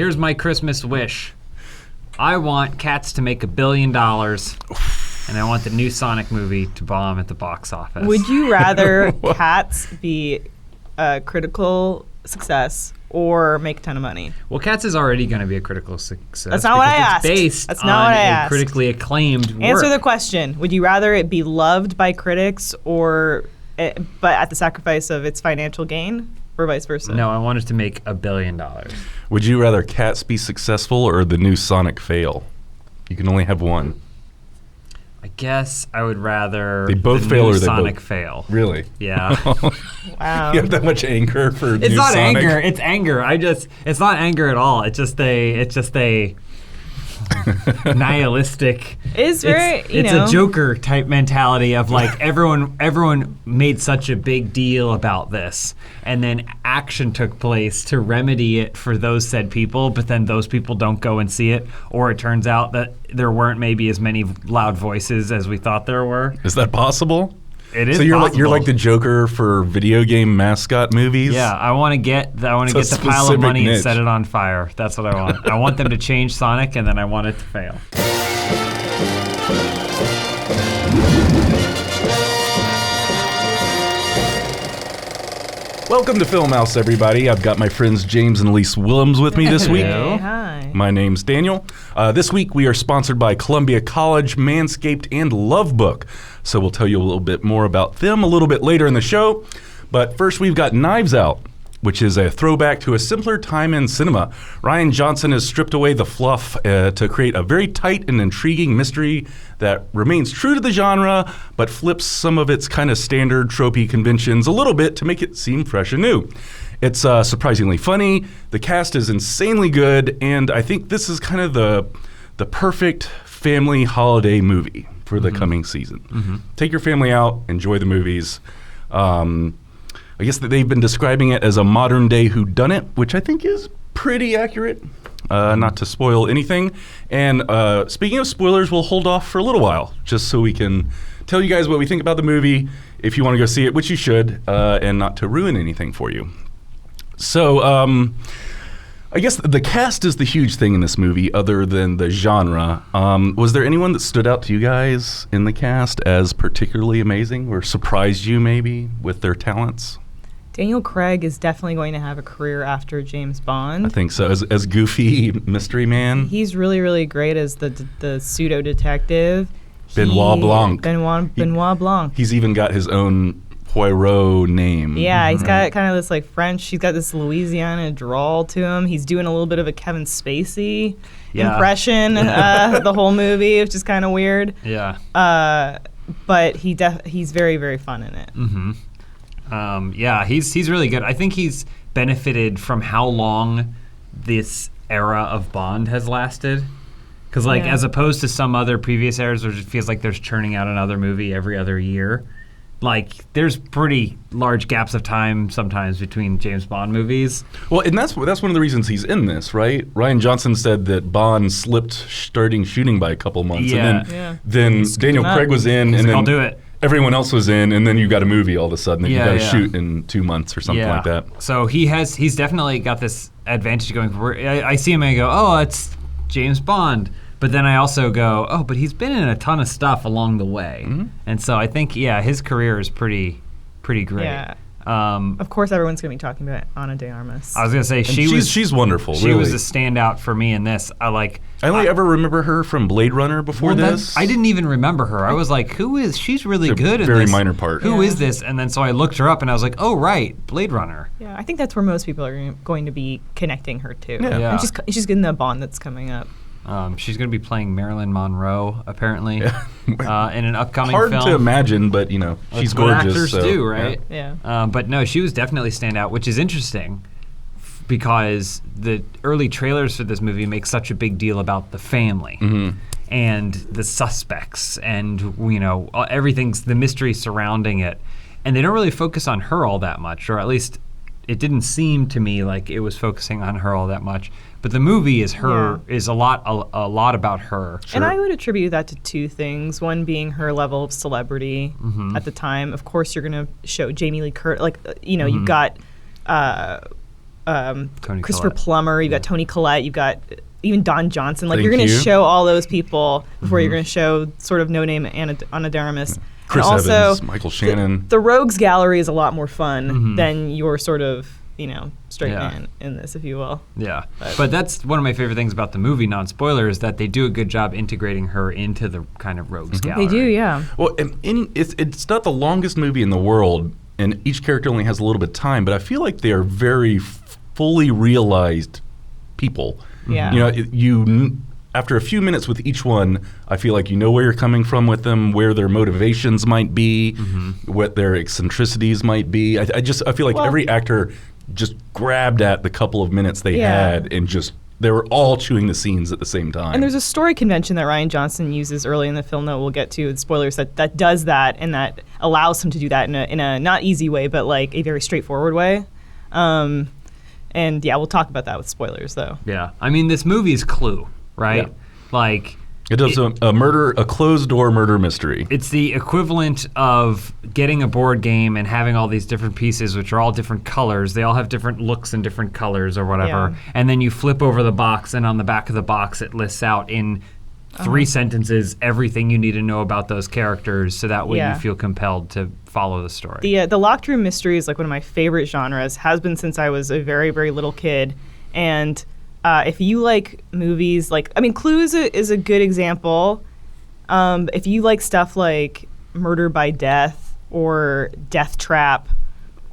here's my Christmas wish. I want Cats to make $1 billion, and I want the new Sonic movie to bomb at the box office. Would you rather Cats be a critical success or make a ton of money? Well, Cats is already going to be a critical success. That's not what I asked. It's based That's not what I on a asked. critically acclaimed work. Answer the question. Would you rather it be loved by critics but at the sacrifice of its financial gain, or vice versa? No, I want it to make $1 billion. Would you rather Cats be successful or the new Sonic fail? You can only have one. I guess I would rather They both the fail new or they Sonic both fail. Really? Yeah. Wow. You have that much anger for It's new not Sonic? anger. It's anger. It's not anger at all. It's just a nihilistic. It's very, it's a Joker type mentality of like everyone made such a big deal about this, and then action took place to remedy it for those said people, but then those people don't go and see it, or it turns out that there weren't maybe as many loud voices as we thought there were. Is that possible? It is. So possible. you're like the Joker for video game mascot movies? Yeah, I want to get the pile of specific money niche. and set it on fire. That's what I want. I want them to change Sonic, and then I want it to fail. Welcome to Funhaus, everybody. I've got my friends James and Elise Willems with me this week. Hello. Hey, hi. My name's Daniel. This week we are sponsored by Columbia College, Manscaped, and Lovebook. So we'll tell you a little bit more about them a little bit later in the show. But first we've got Knives Out, which is a throwback to a simpler time in cinema. Rian Johnson has stripped away the fluff to create a very tight and intriguing mystery that remains true to the genre, but flips some of its kind of standard tropey conventions a little bit to make it seem fresh and new. It's surprisingly funny, the cast is insanely good, and I think this is kind of the perfect family holiday movie for the coming season. Mm-hmm. Take your family out, enjoy the movies. I guess that they've been describing it as a modern day whodunit, which I think is pretty accurate, not to spoil anything. And speaking of spoilers, we'll hold off for a little while, just so we can tell you guys what we think about the movie, if you want to go see it, which you should, and not to ruin anything for you. So I guess the cast is the huge thing in this movie, other than the genre. Was there anyone that stood out to you guys in the cast as particularly amazing or surprised you maybe with their talents? Daniel Craig is definitely going to have a career after James Bond. I think so. As goofy mystery man. He's really, really great as the pseudo detective. Benoit Blanc. Benoit Blanc. He's even got his own Poirot name. Yeah, he's got kind of this like French. He's got this Louisiana drawl to him. He's doing a little bit of a Kevin Spacey impression the whole movie, which is kind of weird. Yeah. But he's very, very fun in it. Mm-hmm. Yeah, he's really good. I think he's benefited from how long this era of Bond has lasted. Because, as opposed to some other previous eras where it feels like there's churning out another movie every other year, there's pretty large gaps of time sometimes between James Bond movies. Well, and that's one of the reasons he's in this, right? Rian Johnson said that Bond slipped starting shooting by a couple months. Yeah. And then Daniel Craig was in, and then I'll do it. Everyone else was in, and then you got a movie all of a sudden that you got to Yeah. shoot in 2 months or something like that. So he's definitely got this advantage going forward. I see him and I go, oh, it's James Bond. But then I also go, oh, but he's been in a ton of stuff along the way. Mm-hmm. And so I think, his career is pretty great. Yeah. Of course, everyone's going to be talking about Ana de Armas. I was going to say, she's wonderful, She really. was a standout for me in this. I only ever remember her from Blade Runner before this. I didn't even remember her. I was like, who is, she's really good in this. Very minor part. Who is this? And then so I looked her up and I was like, oh, right, Blade Runner. Yeah, I think that's where most people are going to be connecting her to. Yeah. And she's getting the Bond that's coming up. She's going to be playing Marilyn Monroe, apparently, in an upcoming film. Hard to imagine, but, she's gorgeous. Actors do, right? Yeah. But no, she was definitely standout, which is interesting because the early trailers for this movie make such a big deal about the family and the suspects and, everything's the mystery surrounding it. And they don't really focus on her all that much, or at least it didn't seem to me like it was focusing on her all that much. But the movie is is a lot about her. Sure. And I would attribute that to two things. One being her level of celebrity at the time. Of course, you're going to show Jamie Lee Curtis. You've got Christopher Collette. Plummer, you've got Toni Collette, you've got even Don Johnson. Like, Thank you're going to you. show all those people before you're going to show sort of no-name Anadarmus. Chris and also, Evans, Michael Shannon. The Rogues Gallery is a lot more fun than your sort of, straight man in this, if you will. Yeah, but that's one of my favorite things about the movie, non-spoiler, is that they do a good job integrating her into the kind of rogues gallery. They do, yeah. Well, and it's not the longest movie in the world, and each character only has a little bit of time, but I feel like they are very fully realized people. Yeah. After a few minutes with each one, I feel like you know where you're coming from with them, where their motivations might be, what their eccentricities might be. I feel like every actor just grabbed at the couple of minutes they had and just they were all chewing the scenes at the same time. And there's a story convention that Rian Johnson uses early in the film that we'll get to with spoilers that does that and that allows him to do that in a not easy way, but like a very straightforward way. And yeah, we'll talk about that with spoilers though. Yeah, I mean, this movie is Clue, right? Yeah. Like, it does a closed door murder mystery. it's the equivalent of getting a board game and having all these different pieces, which are all different colors. They all have different looks and different colors or whatever. Yeah. And then you flip over the box, and on the back of the box, it lists out in 3 sentences everything you need to know about those characters, so that way you feel compelled to follow the story. The locked room mystery is like one of my favorite genres, has been since I was a very, very little kid. And if you like movies, Clue is a good example. If you like stuff like Murder by Death or Death Trap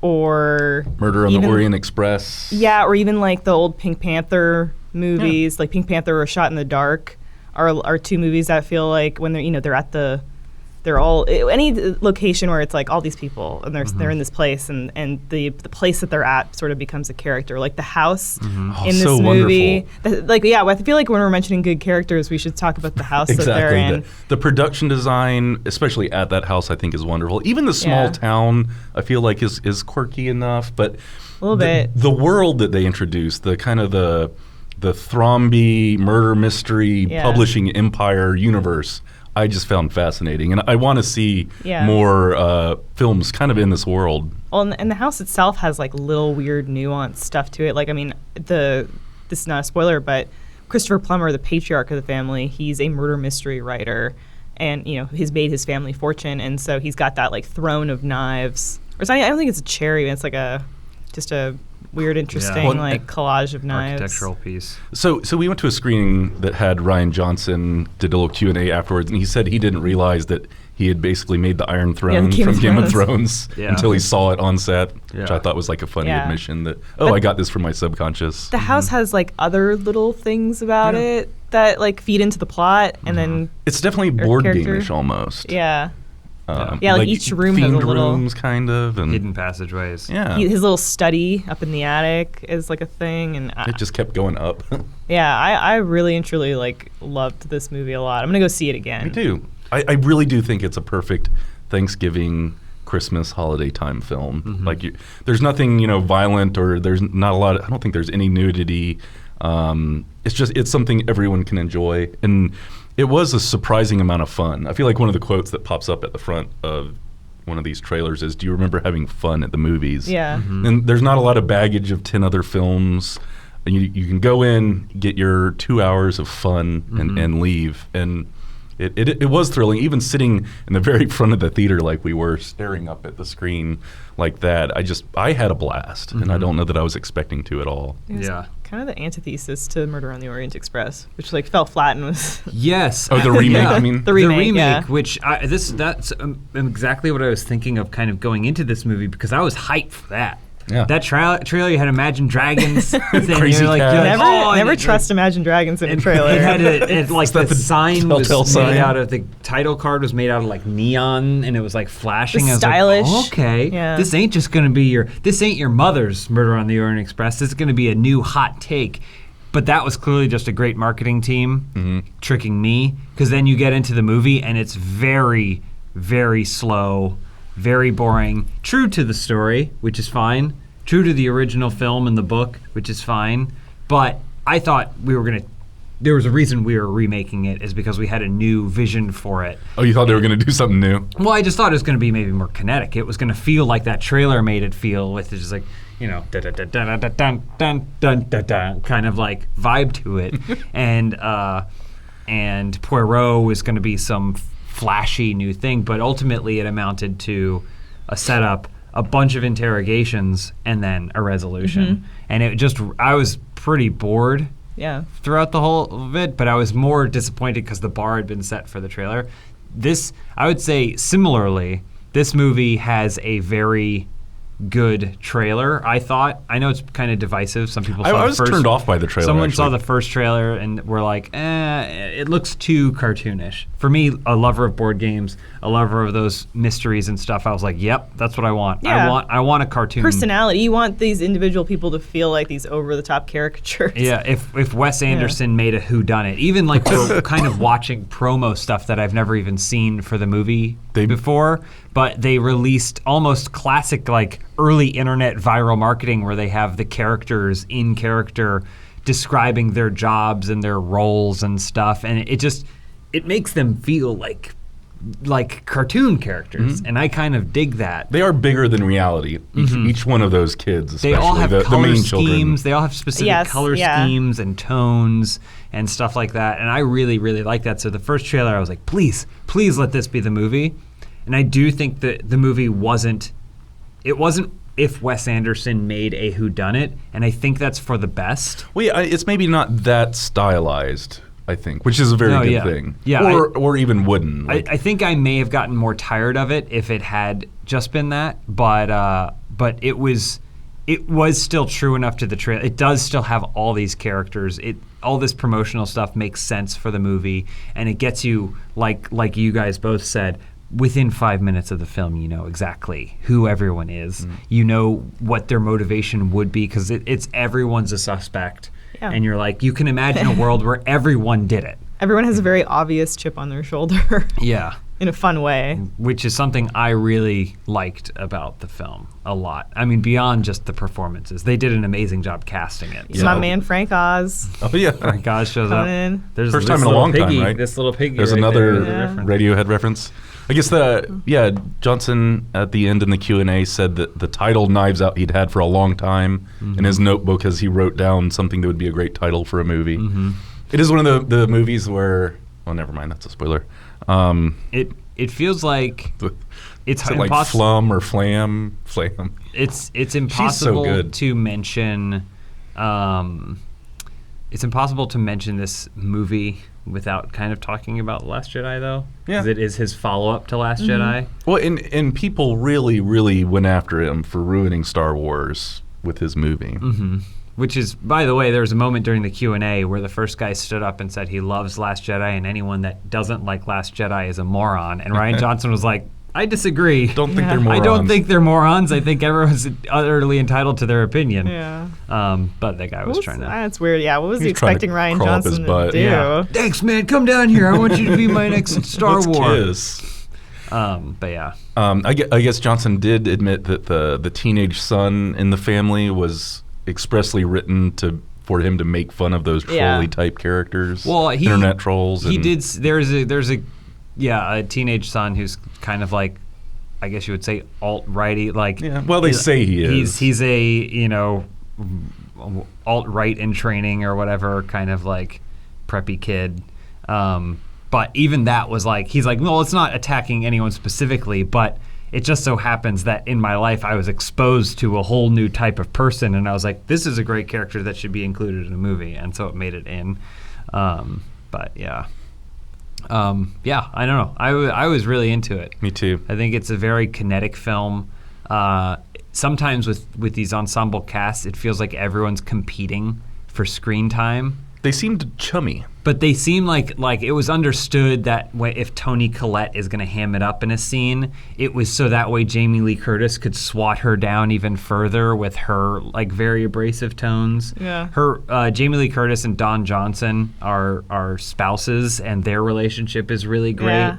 or Murder on the Orient Express. Yeah, or even like the old Pink Panther movies, like Pink Panther or Shot in the Dark are 2 movies that feel like when they're all any location where it's like all these people and they're in this place and the place that they're at sort of becomes a character. Like the house in this so movie. I feel like when we're mentioning good characters, we should talk about the house that they're in. The production design, especially at that house, I think is wonderful. Even the small town, I feel like is quirky enough, but a little bit. The world that they introduced, the kind of the Thromby murder mystery publishing empire universe, I just found fascinating, and I want to see more films kind of in this world. Well, and the house itself has like little weird nuanced stuff to it. Like, I mean, this is not a spoiler, but Christopher Plummer, the patriarch of the family, he's a murder mystery writer, and he's made his family fortune, and so he's got that like throne of knives. Or I don't think it's a cherry, it's like just a weird, interesting collage of knives. Architectural piece. So we went to a screening that had Rian Johnson, did a little Q&A afterwards, and he said he didn't realize that he had basically made the Iron Throne from Game of Thrones until he saw it on set, which I thought was like a funny admission that, I got this from my subconscious. The house has like other little things about it that like feed into the plot, and then it's definitely board game-ish almost. Yeah. Like each room has a little rooms, kind of, and hidden passageways. Yeah, his little study up in the attic is like a thing, and it just kept going up. I really and truly like loved this movie a lot. I'm gonna go see it again. Me too. I really do think it's a perfect Thanksgiving, Christmas, holiday time film. Like, there's nothing violent, or there's not a lot. I don't think there's any nudity. It's something everyone can enjoy, and it was a surprising amount of fun. I feel like one of the quotes that pops up at the front of one of these trailers is, "Do you remember having fun at the movies?" Yeah. And there's not a lot of baggage of 10 other films. And you can go in, get your 2 hours of fun, and leave. And it was thrilling, even sitting in the very front of the theater like we were, staring up at the screen like that. I had a blast, and I don't know that I was expecting to at all. Kind of the antithesis to Murder on the Orient Express, which like fell flat and was yes. Oh, the remake. I mean, the remake, which that's exactly what I was thinking of, kind of going into this movie, because I was hyped for that. Yeah. That trailer, you had Imagine Dragons. Crazy cat. Never trust Imagine Dragons in a trailer. It had like the sign was sign? made out of, the title card was made out of like neon, and it was like flashing. It was stylish. I was like, okay, this ain't just gonna be this ain't your mother's Murder on the Orient Express. This is gonna be a new hot take. But that was clearly just a great marketing team tricking me, because then you get into the movie and it's very, very slow, very boring, true to the story, which is fine, true to the original film and the book, which is fine. But I thought there was a reason we were remaking it, is because we had a new vision for it. Oh, you thought they were going to do something new? Well, I just thought it was going to be maybe more kinetic. It was going to feel like that trailer made it feel, with just like, kind of like vibe to it, and Poirot was going to be some flashy new thing, but ultimately it amounted to a setup, a bunch of interrogations, and then a resolution. And I was pretty bored throughout the whole of it, but I was more disappointed because the bar had been set for the trailer. I would say similarly, this movie has a very good trailer, I thought. I know it's kind of divisive. Some people I was turned off by the trailer. Someone saw the first trailer and were like, it looks too cartoonish. For me, a lover of board games, a lover of those mysteries and stuff, I was like, yep, that's what I want. Yeah. I want a cartoon. Personality. You want these individual people to feel like these over-the-top caricatures. Yeah, if Wes Anderson made a whodunit, even like we're kind of watching promo stuff that I've never even seen for the movie before, but they released almost classic like early internet viral marketing where they have the characters in character describing their jobs and their roles and stuff, and it makes them feel like cartoon characters, and I kind of dig that. They are bigger than reality. Each one of those kids, especially they all have the color main schemes. children. They all have specific color schemes and tones and stuff like that, and I really, really like that. So the first trailer, I was like, please let this be the movie. And I do think that the movie wasn't if Wes Anderson made a whodunit, and I think that's for the best. Well, yeah, it's maybe not that stylized, I think, which is a very good thing. Yeah, or even wooden. Like, I think I may have gotten more tired of it if it had just been that, but it was still true enough to the trailer. It does still have all these characters. All this promotional stuff makes sense for the movie, and it gets you, like you guys both said, within 5 minutes of the film, you know exactly who everyone is. You know what their motivation would be, because it's everyone's a suspect. Yeah. And you're like, you can imagine a world where everyone did it. Everyone has a very obvious chip on their shoulder. Yeah. In a fun way. Which is something I really liked about the film a lot. I mean, beyond just the performances. They did an amazing job casting it. Yeah. My man Frank Oz. Oh, yeah. Frank Oz shows up. There's first time in a long time, right? This little piggy. There's right another there. Radiohead reference. I guess Johnson at the end in the Q&A said that the title Knives Out he'd had for a long time in his notebook as he wrote down something that would be a great title for a movie. It is one of the movies where, well, never mind, that's a spoiler. It feels like it's impossible. Like Flum or Flam? It's impossible to mention. It's impossible to mention this movie without kind of talking about Last Jedi, though. Yeah. Because it is his follow-up to Last Jedi. Well, and people really, really went after him for ruining Star Wars with his movie. Which is, by the way, there was a moment during the Q&A where the first guy stood up and said he loves Last Jedi, and anyone that doesn't like Last Jedi is a moron. And Rian Johnson was like, I disagree. Don't think they're morons. I don't think they're morons. I think everyone's utterly entitled to their opinion. Yeah. But the guy was trying to... That's weird. Yeah, what was he expecting Rian Johnson to do? Yeah. Thanks, man. Come down here. I want you to be my next Star Wars. Kiss. But yeah. I guess Johnson did admit that the teenage son in the family was expressly written for him to make fun of those trolley type characters. Well, internet trolls. He did. There's a teenage son who's kind of like, I guess you would say alt-righty. Like, well, they say he is. He's a alt-right in training or whatever, kind of like preppy kid. But even that was like, he's like, well, it's not attacking anyone specifically, but it just so happens that in my life I was exposed to a whole new type of person, and I was like, this is a great character that should be included in a movie, and so it made it in. But yeah. I don't know. I was really into it. Me too. I think it's a very kinetic film. Sometimes with these ensemble casts, it feels like everyone's competing for screen time. They seemed chummy. But they seem like it was understood that if Toni Collette is going to ham it up in a scene, it was so that way Jamie Lee Curtis could swat her down even further with her like very abrasive tones. Yeah. Her Jamie Lee Curtis and Don Johnson are spouses, and their relationship is really great.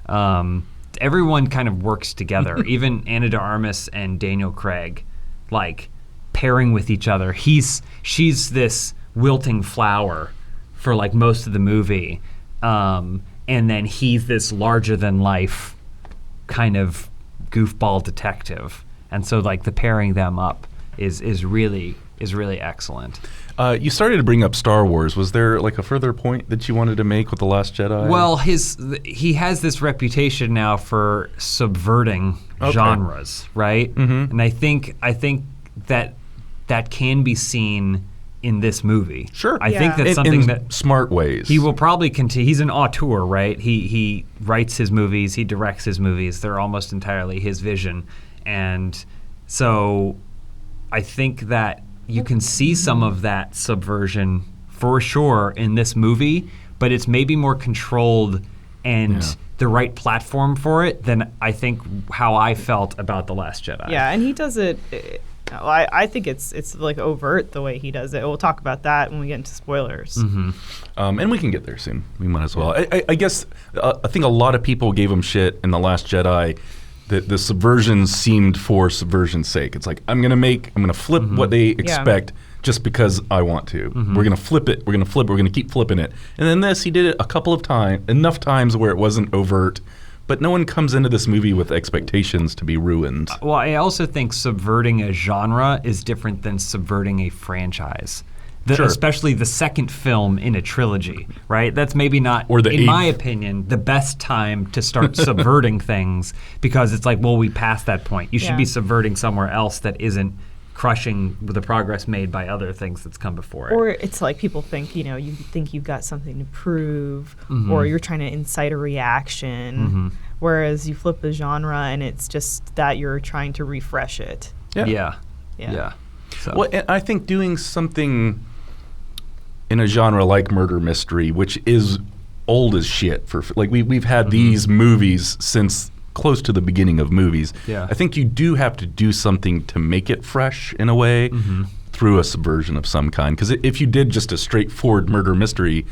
Yeah. Everyone kind of works together. Even Ana de Armas and Daniel Craig, like pairing with each other. She's this wilting flower for like most of the movie, and then he's this larger than life kind of goofball detective, and so like the pairing them up is really excellent. You started to bring up Star Wars. Was there like a further point that you wanted to make with The Last Jedi? Well, he has this reputation now for subverting genres, right? Mm-hmm. And I think that can be seen in this movie. Sure. I think that's something in that smart ways. He will probably continue. He's an auteur, right? He writes his movies, he directs his movies. They're almost entirely his vision. And so I think that you can see some of that subversion for sure in this movie, but it's maybe more controlled and the right platform for it than I think how I felt about The Last Jedi. Yeah, and he does it. I think it's like overt the way he does it. We'll talk about that when we get into spoilers. Mm-hmm. And we can get there soon. We might as well. I guess I think a lot of people gave him shit in The Last Jedi. The subversion seemed for subversion's sake. It's like, I'm going to flip what they expect just because I want to. Mm-hmm. We're going to flip it. We're going to keep flipping it. And then this, he did it a couple of times, enough times where it wasn't overt. But no one comes into this movie with expectations to be ruined. Well, I also think subverting a genre is different than subverting a franchise. Sure. Especially the second film in a trilogy, right? That's maybe not, or in my opinion, the best time to start subverting things, because it's like, well, we passed that point. You should be subverting somewhere else that isn't crushing the progress made by other things that's come before it. Or it's like people think, you think you've got something to prove, or you're trying to incite a reaction, whereas you flip the genre and it's just that you're trying to refresh it. Yeah. So. Well, and I think doing something in a genre like murder mystery, which is old as shit, we've had these movies since close to the beginning of movies. Yeah. I think you do have to do something to make it fresh in a way through a subversion of some kind. Because if you did just a straightforward murder mystery,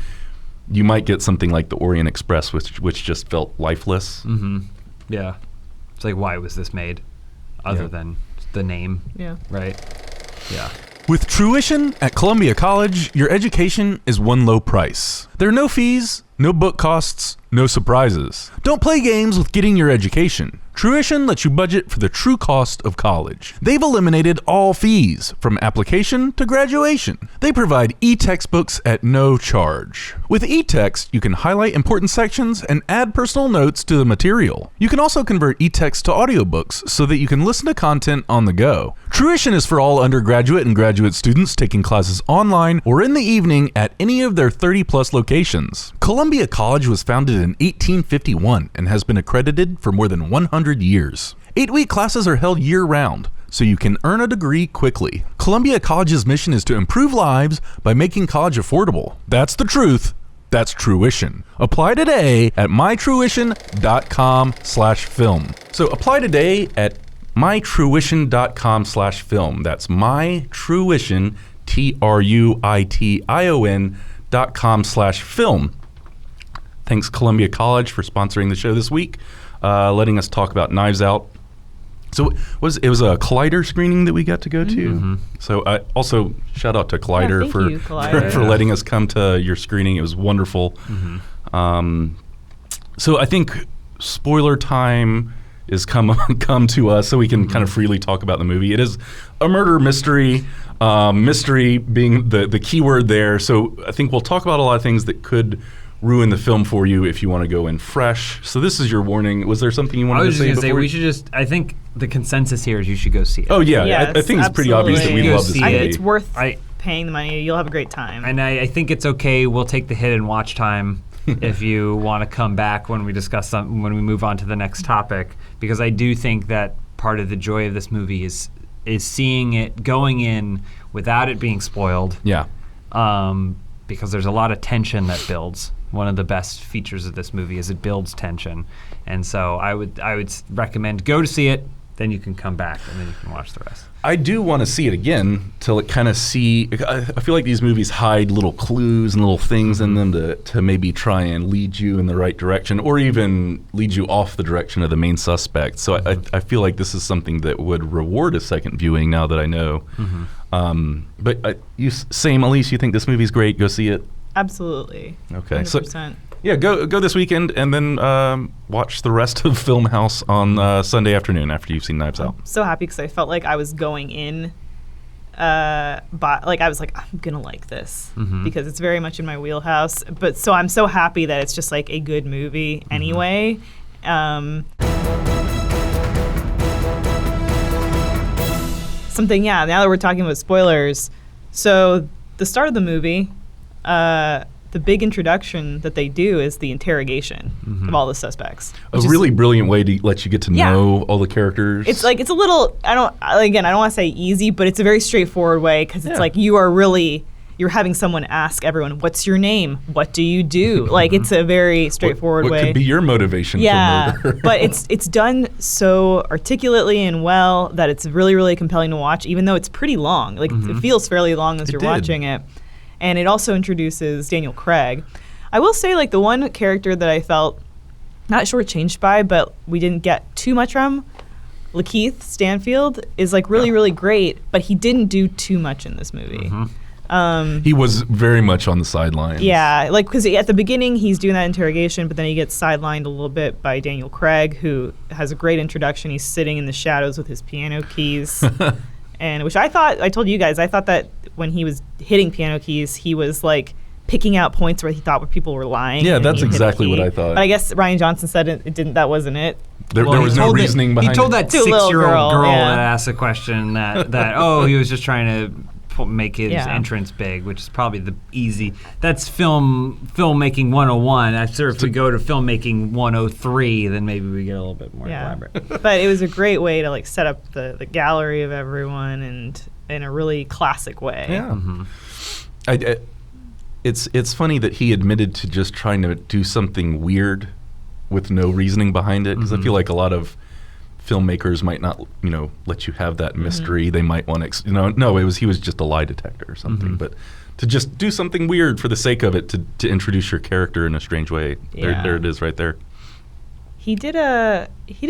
you might get something like the Orient Express, which just felt lifeless. Mm-hmm. Yeah. It's like, why was this made other than the name? Yeah. Right? Yeah. With Truition at Columbia College, your education is one low price. There are no fees, no book costs, no surprises. Don't play games with getting your education. Truition lets you budget for the true cost of college. They've eliminated all fees, from application to graduation. They provide e-textbooks at no charge. With e-text, you can highlight important sections and add personal notes to the material. You can also convert e-text to audiobooks so that you can listen to content on the go. Truition is for all undergraduate and graduate students taking classes online or in the evening at any of their 30-plus locations. Columbia College was founded in 1851 and has been accredited for more than 100 years. 8-week classes are held year-round, so you can earn a degree quickly. Columbia College's mission is to improve lives by making college affordable. That's the truth. That's Truition. Apply today at mytruition.com/film. So apply today at mytruition.com/film. That's mytruition, TRUITION.com/film. Thanks Columbia College for sponsoring the show this week, letting us talk about Knives Out. So it was a Collider screening that we got to go to. Mm-hmm. So also shout out to Collider for letting us come to your screening. It was wonderful. Mm-hmm. So I think spoiler time is come to us, so we can kind of freely talk about the movie. It is a murder mystery. Mystery being the key word there. So I think we'll talk about a lot of things that could ruin the film for you if you want to go in fresh. So this is your warning. Was there something you wanted to say before? I was just going to say, I think the consensus here is you should go see it. Oh, yeah. Yes, I think it's pretty obvious that we love this movie. It's worth paying the money. You'll have a great time. And I think it's okay. We'll take the hit in watch time if you want to come back when we discuss when we move on to the next topic, because I do think that part of the joy of this movie is seeing it going in without it being spoiled. Yeah. Because there's a lot of tension that builds. One of the best features of this movie is it builds tension, and so I would recommend go to see it. Then you can come back and then you can watch the rest. I do want to see it again to kind of see. I feel like these movies hide little clues and little things in them to maybe try and lead you in the right direction, or even lead you off the direction of the main suspect. So I feel like this is something that would reward a second viewing. Now that I know. Mm-hmm. But Elise, you think this movie's great? Go see it. Absolutely. Okay. 100%. So yeah, go this weekend and then watch the rest of Funhaus on Sunday afternoon after you've seen Knives Out. I'm so happy because I felt like I was going in but like I was like, I'm gonna like this because it's very much in my wheelhouse. But so I'm so happy that it's just like a good movie anyway. Something, now that we're talking about spoilers, so the start of the movie, the big introduction that they do is the interrogation of all the suspects. A really brilliant way to let you get to know all the characters. It's like, it's a little, I don't want to say easy, but it's a very straightforward way because it's like you're having someone ask everyone, what's your name? What do you do? Like, it's a very straightforward way. What could be your motivation for murder? But it's done so articulately and well that it's really, really compelling to watch, even though it's pretty long. Like, it feels fairly long as you're watching it. And it also introduces Daniel Craig. I will say, like, the one character that I felt not shortchanged by, but we didn't get too much from, Lakeith Stanfield, is, like, really, really great, but he didn't do too much in this movie. He was very much on the sidelines. Yeah, like, because at the beginning he's doing that interrogation, but then he gets sidelined a little bit by Daniel Craig, who has a great introduction. He's sitting in the shadows with his piano keys. And which I told you guys, I thought that when he was hitting piano keys, he was like picking out points where he thought people were lying. Yeah, that's exactly what I thought. But I guess Rian Johnson said it didn't. That wasn't it. There was no reasoning behind it. He told that To a little 6-year-old girl yeah. that asked a question that he was just trying to make his entrance big, which is probably the easy. That's filmmaking 101. I'm sure if we go to filmmaking 103, then maybe we get a little bit more elaborate. But it was a great way to like set up the gallery of everyone and in a really classic way. Yeah. It's funny that he admitted to just trying to do something weird with no reasoning behind it, because I feel like a lot of filmmakers might not, let you have that mystery. They might want to, he was just a lie detector or something. But to just do something weird for the sake of it, to introduce your character in a strange way, there it is right there. He did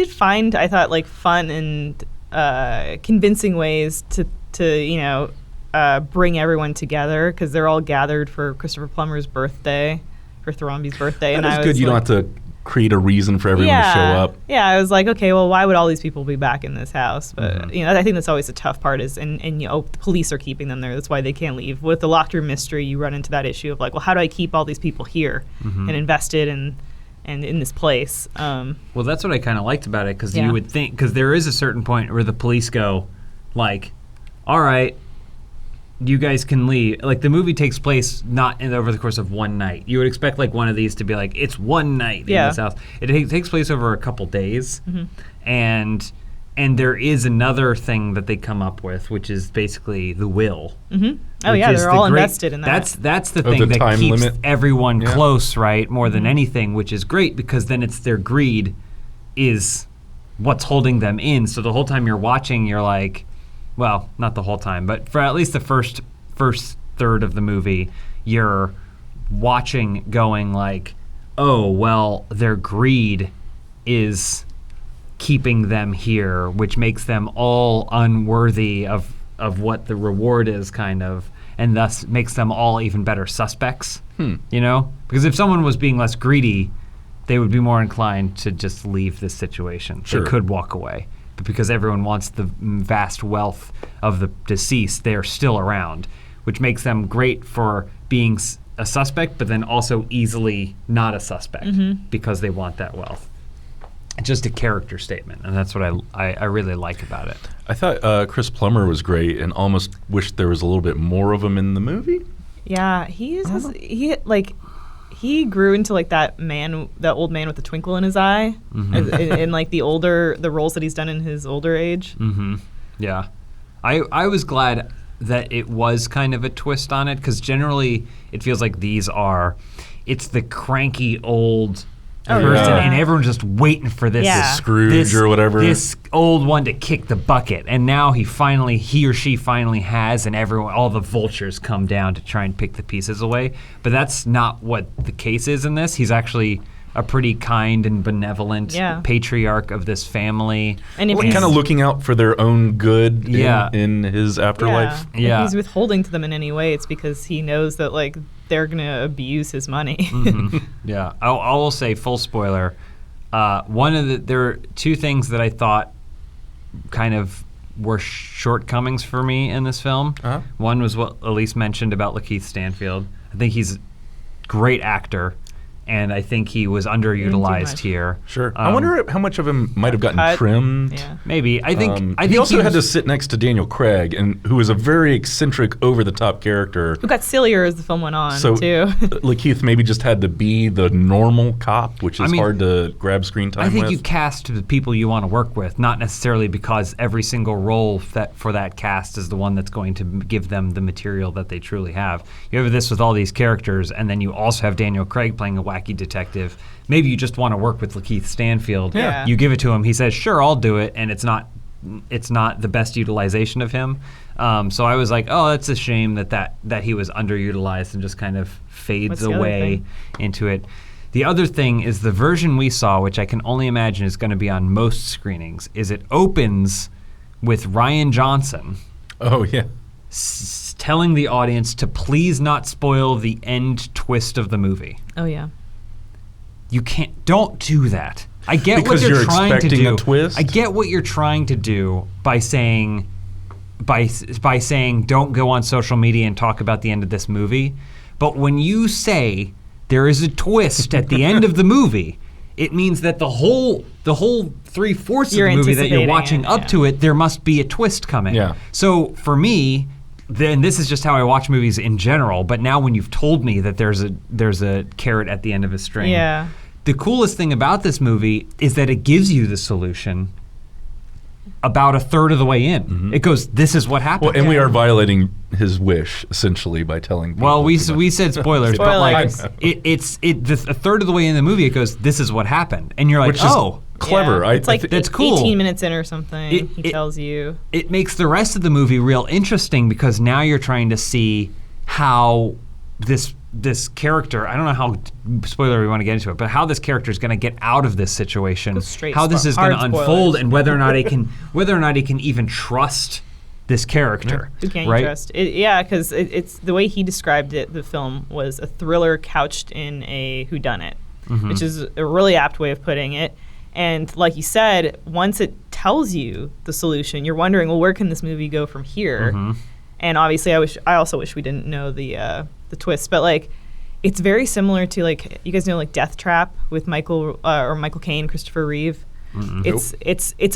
find, I thought, like fun and convincing ways to bring everyone together, because they're all gathered for Christopher Plummer's birthday, for Thrombey's birthday. And that's good. You don't have to create a reason for everyone to show up. Yeah, I was like, okay, well, why would all these people be back in this house? But I think that's always the tough part is, and the police are keeping them there. That's why they can't leave. With the locked room mystery, you run into that issue of like, well, how do I keep all these people here and invested and in this place? Well, that's what I kind of liked about it, because you would think, because there is a certain point where the police go, like, all right, you guys can leave. Like, the movie takes place not over the course of one night. You would expect like one of these to be like, it's one night in this house. It takes place over a couple days, and there is another thing that they come up with, which is basically the will. Oh yeah, they're all invested in that. That's the thing that keeps everyone close, right? More than anything, which is great, because then it's their greed is what's holding them in. So the whole time you're watching, you're like, well, not the whole time, but for at least the first third of the movie, you're watching going like, oh, well, their greed is keeping them here, which makes them all unworthy of what the reward is, kind of, and thus makes them all even better suspects, Because if someone was being less greedy, they would be more inclined to just leave this situation. Sure. They could walk away. But because everyone wants the vast wealth of the deceased, they're still around, which makes them great for being a suspect, but then also easily not a suspect because they want that wealth. It's just a character statement, and that's what I really like about it. I thought Chris Plummer was great, and almost wished there was a little bit more of him in the movie. Yeah, he grew into like that old man with the twinkle in his eye, in like the roles that he's done in his older age. Yeah, I was glad that it was kind of a twist on it, because generally it feels like it's the cranky old person, and everyone's just waiting for this Scrooge or whatever, this old one to kick the bucket, and now he or she finally has, and all the vultures come down to try and pick the pieces away. But that's not what the case is in this. He's actually a pretty kind and benevolent patriarch of this family, and kind of looking out for their own good in his afterlife. If he's withholding to them in any way, it's because he knows that like they're gonna abuse his money. Yeah, I will say, full spoiler. There are two things that I thought kind of were shortcomings for me in this film. Uh-huh. One was what Elise mentioned about Lakeith Stanfield. I think he's a great actor, and I think he was underutilized much. here. Sure. I wonder how much of him might have gotten trimmed. Yeah. Maybe. I think he also had to was- sit next to Daniel Craig, who was a very eccentric, over-the-top character. Who got sillier as the film went on, So too. Lakeith maybe just had to be the normal cop, which is hard to grab screen time I think with. you cast the people you want to work with, not necessarily because every single role for that cast is the one that's going to give them the material that they truly have. You have this with all these characters, and then you also have Daniel Craig playing a wacky detective. Maybe you just want to work with Lakeith Stanfield. Yeah. You give it to him. He says, "Sure, I'll do it," and it's not the best utilization of him. So I was like, "Oh, that's a shame that he was underutilized and just kind of fades What's the other away thing? into it." The other thing is the version we saw, which I can only imagine is going to be on most screenings, is it opens with Rian Johnson Oh, yeah. telling the audience to please not spoil the end twist of the movie. Oh, yeah. You don't do that. I get Because what you're trying to expecting do. a twist? I get what you're trying to do by saying don't go on social media and talk about the end of this movie. But when you say there is a twist at the end of the movie, it means that the whole 3/4 of You're the movie that you're anticipating watching it, up yeah. to it, there must be a twist coming. Yeah. So for me, then this is just how I watch movies in general. But now when you've told me that there's a carrot at the end of a string, Yeah. the coolest thing about this movie is that it gives you the solution about a third of the way in. It goes, "This is what happened." Well, and we are violating his wish, essentially, by telling people. Well, we too much. we said spoilers, but like Spoilers. a third of the way in the movie, it goes, "This is what happened," and you're like, Which is "Oh." clever. Yeah. It's like that's cool. 18 minutes in or something. It- He it- tells you. It makes the rest of the movie real interesting because now you're trying to see how this character, I don't know how spoiler we want to get into it, but how this character is going to get out of this situation, Go straight how this is going to hard spoilers. unfold, and whether or not he can even trust this character. Who can't right? you trust? Yeah, because it's the way he described it. The film was a thriller couched in a whodunit, which is a really apt way of putting it. And like you said, once it tells you the solution, you're wondering, well, where can this movie go from here? And obviously, I also wish we didn't know the twist, but like, it's very similar to like you guys know like Death Trap with Michael Caine, Christopher Reeve. It's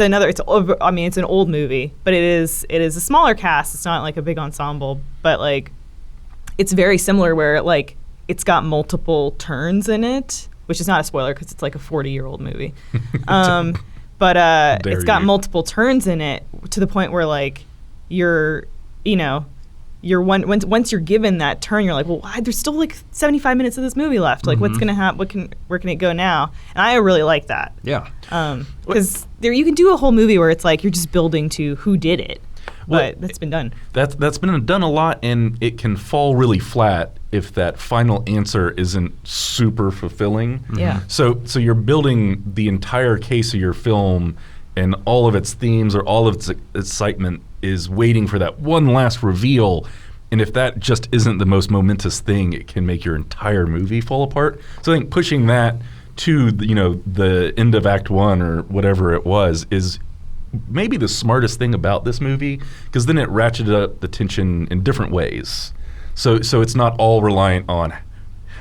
an old movie, but it is a smaller cast. It's not like a big ensemble, but like it's very similar where like it's got multiple turns in it, which is not a spoiler because it's like a 40-year-old movie. But it's got multiple turns in it to the point where like once you're given that turn, you're like, well, there's still like 75 minutes of this movie left. Like, what's gonna happen? Where can it go now? And I really like that. Yeah. Because there you can do a whole movie where it's like you're just building to who did it, but that's been done. That's been done a lot, and it can fall really flat if that final answer isn't super fulfilling. Yeah. So you're building the entire case of your film, and all of its themes or all of its excitement is waiting for that one last reveal. And if that just isn't the most momentous thing, it can make your entire movie fall apart. So I think pushing that to the end of Act 1 or whatever it was is maybe the smartest thing about this movie, because then it ratcheted up the tension in different ways. So it's not all reliant on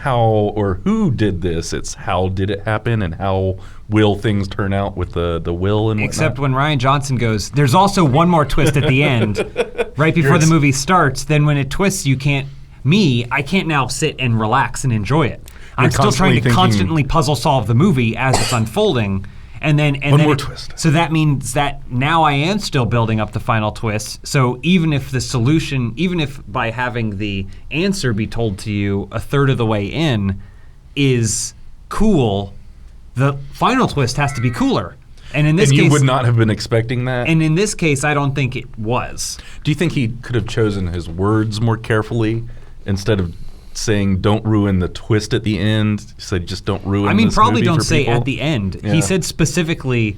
how or who did this. It's how did it happen and how will things turn out with the will and whatnot. Except when Rian Johnson goes, there's also one more twist at the end, right before the movie starts. Then when it twists, I can't now sit and relax and enjoy it. I'm still trying to constantly puzzle solve the movie as it's unfolding. And then more twist. So that means that now I am still building up the final twist. So even if by having the answer be told to you a third of the way in is cool, the final twist has to be cooler. And in this case, you would not have been expecting that. And in this case, I don't think it was. Do you think he could have chosen his words more carefully instead of saying don't ruin the twist at the end? He said just don't ruin this probably movie don't for say people? at the end. Yeah. He said specifically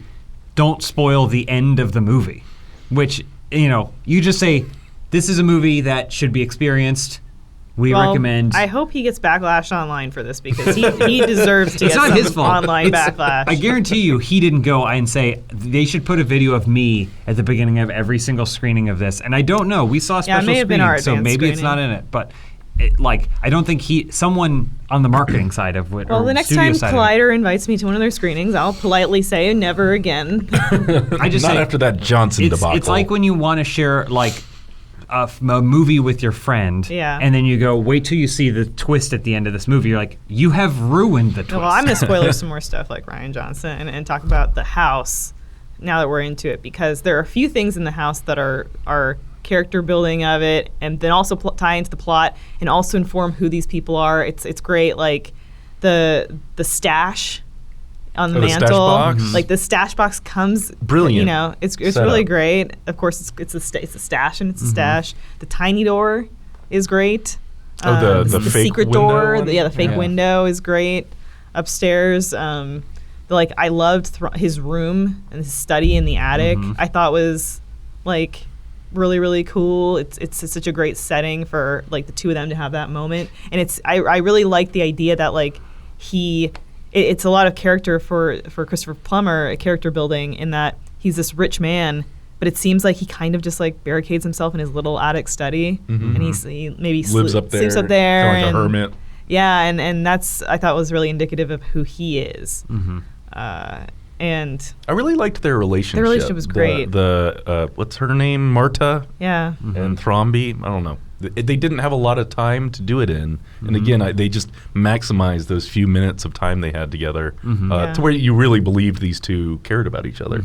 don't spoil the end of the movie, which, you just say this is a movie that should be experienced. We recommend. I hope he gets backlash online for this because he deserves to It's get not some his fault. online backlash. I guarantee you, he didn't go and say they should put a video of me at the beginning of every single screening of this. And I don't know. We saw a special it may have been our screening, so advanced maybe it's not in it. But I don't think someone on the marketing side of it. Well, the next time Collider invites me to one of their screenings, I'll politely say never again. I just Not say, after that Johnson debacle. It's like when you want to share a movie with your friend, and then you go, wait till you see the twist at the end of this movie. You're like, you have ruined the twist. Well, I'm going to spoiler some more stuff like Rian Johnson and talk about the house now that we're into it, because there are a few things in the house that are character building of it, and then also tie into the plot and also inform who these people are. It's great, like the stash on the mantle, stash box? like the stash box comes brilliant. You know, it's really great. Of course, it's a stash and it's a stash. The tiny door is great. The fake secret window door, one? the fake window is great. Upstairs, I loved his room and his study in the attic. I thought was really, really cool. It's such a great setting for the two of them to have that moment. And I really like the idea that it's a lot of character for Christopher Plummer, character building, in that he's this rich man, but it seems like he kind of just barricades himself in his little attic study, and he maybe lives up there, sleeps up there, kind of like a hermit. Yeah, and that's, I thought, was really indicative of who he is. And I really liked their relationship. Their relationship was great. The what's her name, Marta? Yeah. And Thromby. I don't know. They didn't have a lot of time to do it in, and again, they just maximized those few minutes of time they had together to where you really believed these two cared about each other.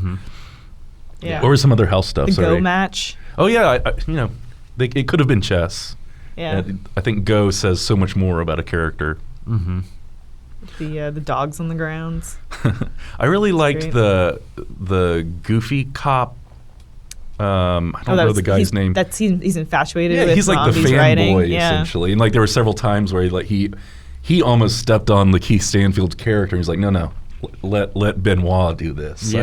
Yeah. Or some other house stuff. The Go match. Oh yeah, it could have been chess. Yeah. I think Go says so much more about a character. The dogs on the grounds. I really liked great. the goofy cop. I don't know the guy's name. He's infatuated with. He's like the fanboy essentially, and there were several times where he almost stepped on Lakeith Stanfield's character. He's like, no, let Benoit do this.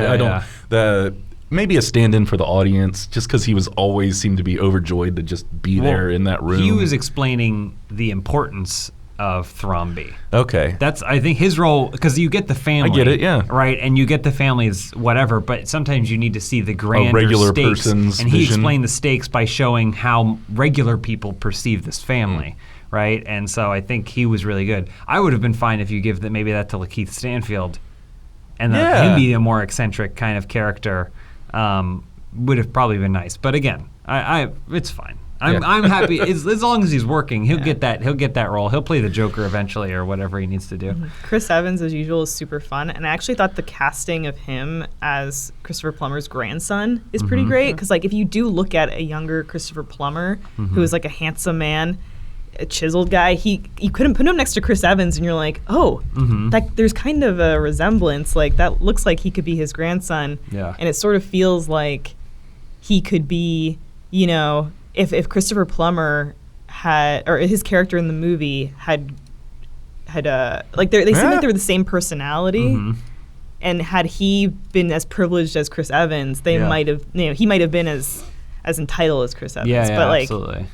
Maybe a stand-in for the audience, just because he was always seemed to be overjoyed to just be there in that room. He was explaining the importance of Thromby. Okay. That's, I think, his role, because you get the family. I get it, yeah. Right? And you get the family's whatever, but sometimes you need to see the grander regular stakes. person's and he vision. explained the stakes by showing how regular people perceive this family. Right? And so I think he was really good. I would have been fine if you give maybe that to Lakeith Stanfield and him be a more eccentric kind of character. Would have probably been nice. But again, it's fine. I'm happy as long as he's working. He'll get that role. He'll play the Joker eventually or whatever he needs to do. Chris Evans, as usual, is super fun, and I actually thought the casting of him as Christopher Plummer's grandson is pretty great, because if you do look at a younger Christopher Plummer, who is a handsome man, a chiseled guy, you couldn't put him next to Chris Evans, and you're like, there's kind of a resemblance. That looks like he could be his grandson. Yeah. And it sort of feels like he could be, if Christopher Plummer had, or his character in the movie had they seem like they were the same personality, and had he been as privileged as Chris Evans, they might have, he might have been as entitled as Chris Evans. Yeah, but absolutely.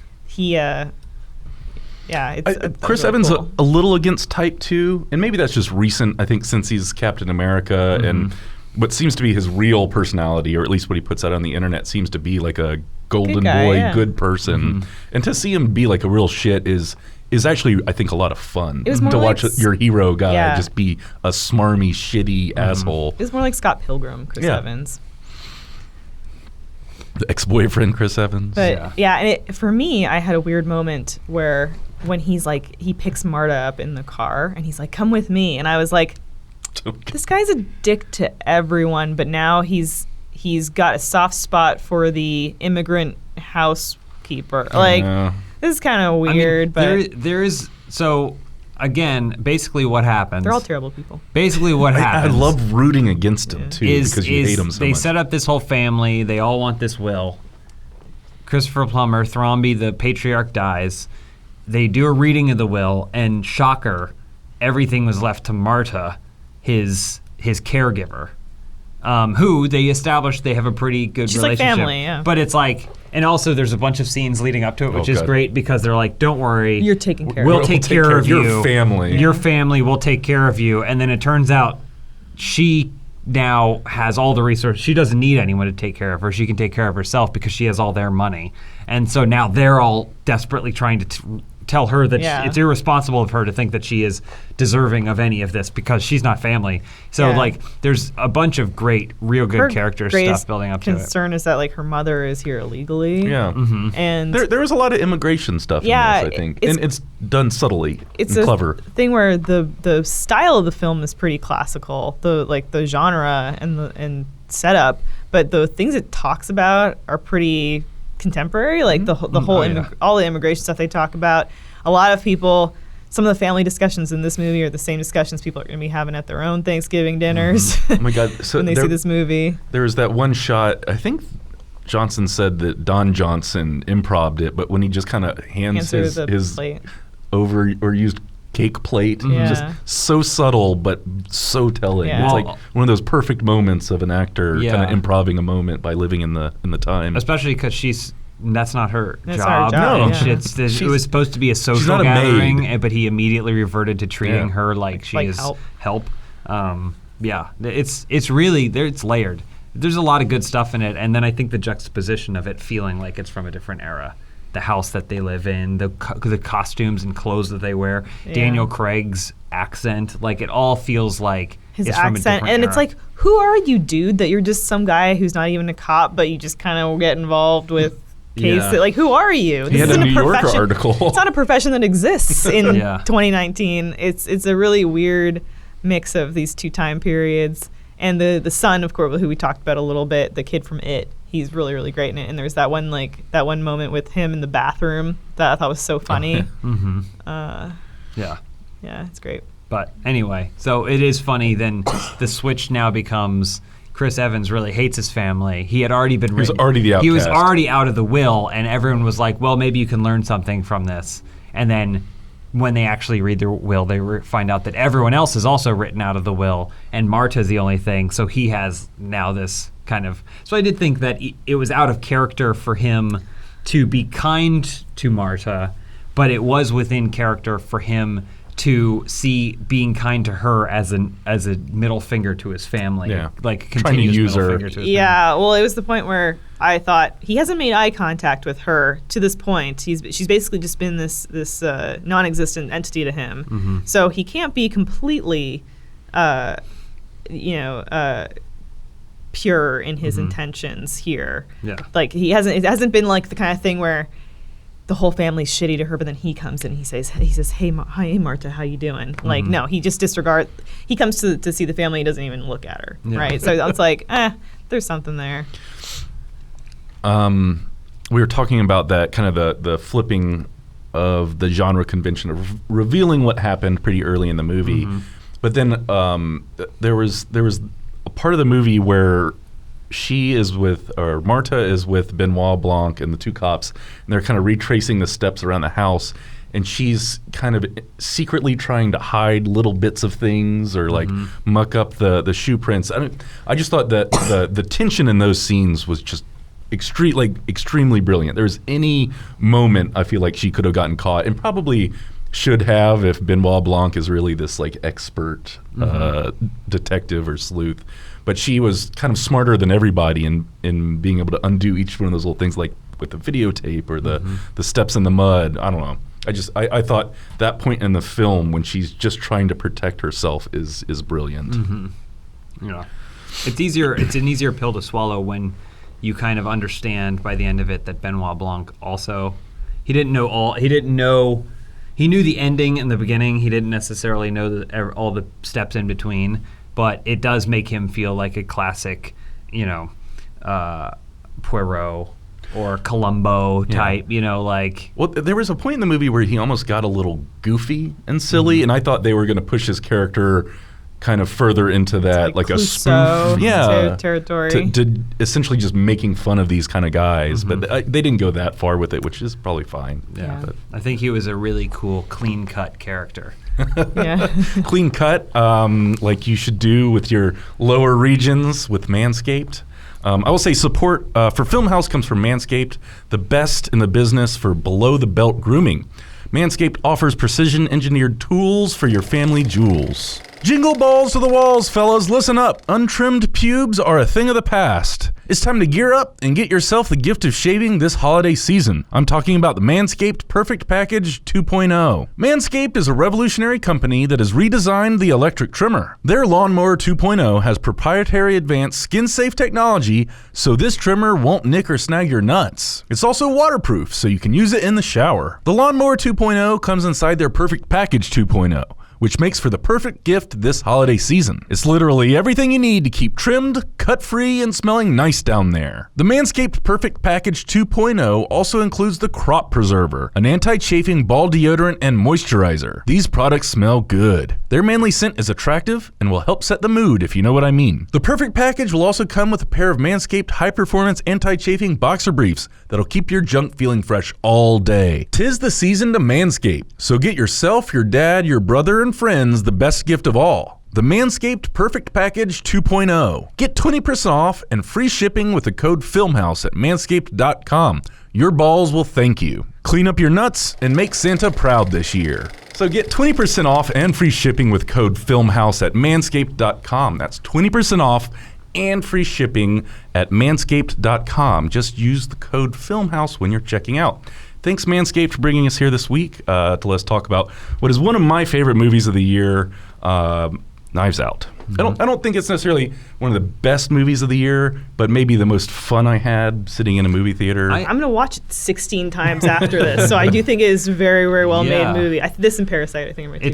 Chris Evans really cool. a little against type too, and maybe that's just recent. I think since he's Captain America and what seems to be his real personality, or at least what he puts out on the internet, seems to be like a golden good guy, boy, good person. And to see him be like a real shit is actually, I think, a lot of fun. It was more to like watch your hero guy just be a smarmy, shitty asshole. It was more like Scott Pilgrim, Chris Evans. The ex-boyfriend, Chris Evans. But and for me, I had a weird moment where when he picks Marta up in the car and he's like, "Come with me," and I was like, "This guy's a dick to everyone," but now he's got a soft spot for the immigrant housekeeper. This is kind of weird, but there is so. Again, basically what happens... They're all terrible people. Basically what happens... I love rooting against them, too, because you hate them so much. They set up this whole family. They all want this will. Christopher Plummer, Thromby, the patriarch, dies. They do a reading of the will, and shocker, everything was left to Marta, his caregiver, who they established they have a pretty good She's relationship. like family, yeah. But it's like... And also, there's a bunch of scenes leading up to it, which is God. great because they're like, "Don't worry, You're taken care We'll of. take care of you. Your family. Your family will take care of you." And then it turns out she now has all the resources. She doesn't need anyone to take care of her. She can take care of herself because she has all their money. And so now they're all desperately trying to tell her that Yeah. it's irresponsible of her to think that she is deserving of any of this because she's not family. So Yeah. like there's a bunch of great, real good Her character greatest stuff building up to it. concern is that like her mother is here illegally. Yeah. And There was a lot of immigration stuff Yeah, in this, I think. it's- And it's done subtly it's and a clever. thing where the style of the film is pretty classical, the genre and setup, but the things it talks about are pretty contemporary, like the whole Oh, yeah. all the immigration stuff they talk about. A lot of people, some of the family discussions in this movie are the same discussions people are going to be having at their own Thanksgiving dinners Oh my God. So when they see this movie. There was that one shot, I think Johnson said that Don Johnson improv'd it, but when he just kind of hands Answer the his plate. overused cake plate, Yeah. just so subtle but so telling. Yeah. It's Well- like one of those perfect moments of an actor Yeah. kind of improving a moment by living in the time. Especially because that's not her That's not her job. job, No. yeah. It was supposed to be a social not a gathering, maid. but he immediately reverted to treating Yeah. her like she Like is help. Yeah, it's really there. It's layered. There's a lot of good stuff in it, and then I think the juxtaposition of it feeling like it's from a different era. The house that they live in, the costumes and clothes that they wear, Yeah. Daniel Craig's accent, like it all feels like His it's from a accent, different and era. it's like, who are you, dude? That you're just some guy who's not even a cop, but you just kind of get involved with cases. Yeah. Like, who are you? He had a isn't New Yorker profession- article. It's not a profession that exists in Yeah. 2019. It's a really weird mix of these two time periods. And the son, of course, who we talked about a little bit, the kid from It, he's really, really great in it. And there's that one moment with him in the bathroom that I thought was so funny. yeah. Yeah, it's great. But anyway, so it is funny. Then the switch now becomes Chris Evans really hates his family. He had already been. was already the He was outcast. already out of the will, and everyone was like, "Well, maybe you can learn something from this." And then when they actually read the will, they find out that everyone else is also written out of the will, and Marta's the only thing. So he has now this kind of. So I did think that it was out of character for him to be kind to Marta, but it was within character for him to see being kind to her as a middle finger to his family, Yeah. like Trying to continuous use middle her. finger to his Yeah, well, it was the point where I thought he hasn't made eye contact with her to this point. She's basically just been this non-existent entity to him. Mm-hmm. So he can't be completely, pure in his intentions here. Yeah. Like it hasn't been like the kind of thing where the whole family's shitty to her, but then he comes in and he says, hey, hi, Marta, how you doing? Like, no, he just he comes to see the family, he doesn't even look at her, Yeah. right? So it's like, there's something there. We were talking about that kind of the flipping of the genre convention of revealing what happened pretty early in the movie, but then there was a part of the movie where Marta is with Benoit Blanc and the two cops, and they're kind of retracing the steps around the house, and she's kind of secretly trying to hide little bits of things or like muck up the shoe prints. I just thought that the tension in those scenes was just extremely brilliant. There's any moment I feel like she could have gotten caught, and probably should have if Benoit Blanc is really this like expert detective or sleuth. But she was kind of smarter than everybody in being able to undo each one of those little things, like with the videotape or the steps in the mud. I don't know. I thought that point in the film when she's just trying to protect herself is brilliant. Yeah. It's an easier pill to swallow when you kind of understand by the end of it that Benoit Blanc also he knew the ending and the beginning. He didn't necessarily know all the steps in between, but it does make him feel like a classic, Poirot or Columbo type, like. Well, there was a point in the movie where he almost got a little goofy and silly, and I thought they were going to push his character kind of further into that, like a Clouseau spoof, territory. to essentially just making fun of these kind of guys. But they didn't go that far with it, which is probably fine. Yeah. But I think he was a really cool, clean-cut character. Yeah. clean cut, like you should do with your lower regions with Manscaped. I will say support for Funhaus comes from Manscaped, the best in the business for below-the-belt grooming. Manscaped offers precision-engineered tools for your family jewels. Jingle balls to the walls, fellas. Listen up. Untrimmed pubes are a thing of the past. It's time to gear up and get yourself the gift of shaving this holiday season. I'm talking about the Manscaped Perfect Package 2.0. Manscaped is a revolutionary company that has redesigned the electric trimmer. Their Lawnmower 2.0 has proprietary advanced skin-safe technology, so this trimmer won't nick or snag your nuts. It's also waterproof, so you can use it in the shower. The Lawnmower 2.0 comes inside their Perfect Package 2.0. which makes for the perfect gift this holiday season. It's literally everything you need to keep trimmed, cut-free, and smelling nice down there. The Manscaped Perfect Package 2.0 also includes the Crop Preserver, an anti-chafing ball deodorant and moisturizer. These products smell good. Their manly scent is attractive and will help set the mood, if you know what I mean. The Perfect Package will also come with a pair of Manscaped high-performance anti-chafing boxer briefs that'll keep your junk feeling fresh all day. 'Tis the season to Manscaped, so get yourself, your dad, your brother, and friends the best gift of all. The Manscaped Perfect Package 2.0. Get 20% off and free shipping with the code FILMHOUSE at manscaped.com. Your balls will thank you. Clean up your nuts and make Santa proud this year. So get 20% off and free shipping with code FILMHOUSE at manscaped.com. That's 20% off and free shipping at manscaped.com. Just use the code FILMHOUSE when you're checking out. Thanks, Manscaped, for bringing us here this week to let's talk about what is one of my favorite movies of the year, Knives Out. I don't think it's necessarily one of the best movies of the year, but maybe the most fun I had sitting in a movie theater. I'm going to watch it 16 times after this, so I do think it is a very, very well-made movie. This and Parasite, I think, are my two.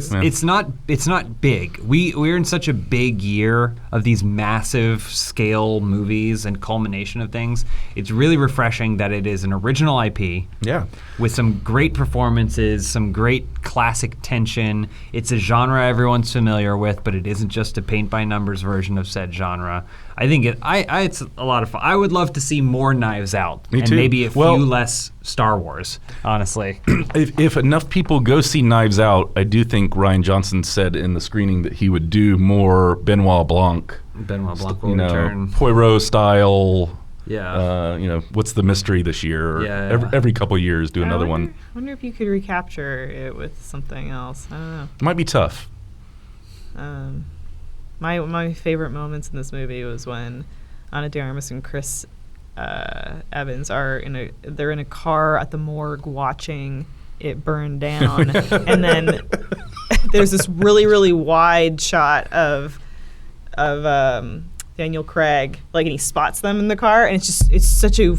It's not big. We're in such a big year of these massive scale movies and culmination of things. It's really refreshing that it is an original IP. Yeah. With some great performances, some great classic tension. It's a genre everyone's familiar with, but it isn't just a paint-by-numbers version of said genre. I think it's a lot of fun. I would love to see more Knives Out. Me and too. Maybe a few less Star Wars, honestly. If enough people go see Knives Out, I do think Rian Johnson said in the screening that he would do more Benoit Blanc. Benoit Blanc will return. Poirot style. Yeah. What's the mystery this year? Yeah. Every couple years, do another one. I wonder if you could recapture it with something else. I don't know. It might be tough. My favorite moments in this movie was when Ana de Armas and Chris Evans are in a car at the morgue watching it burn down, and then there's this really, really wide shot of Daniel Craig, and he spots them in the car, and it's such a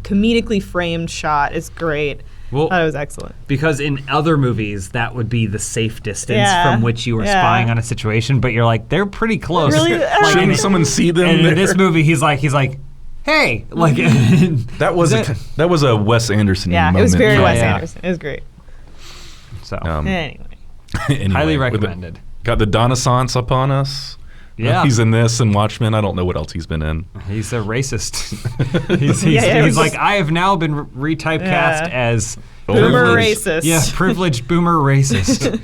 comedically framed shot. It's great. Well, I thought it was excellent. Because in other movies, that would be the safe distance from which you were spying on a situation, but you're like, they're pretty close. Really? Shouldn't someone see them? And in this movie, he's like, hey, that was a Wes Anderson moment. Yeah, it was very Wes Anderson. It was great. So anyway, highly recommended. Got the Renaissance upon us. Yeah, he's in this and Watchmen. I don't know what else he's been in. He's a racist. he's like, I have now been retypecast as boomer racist. Yeah, privileged boomer racist.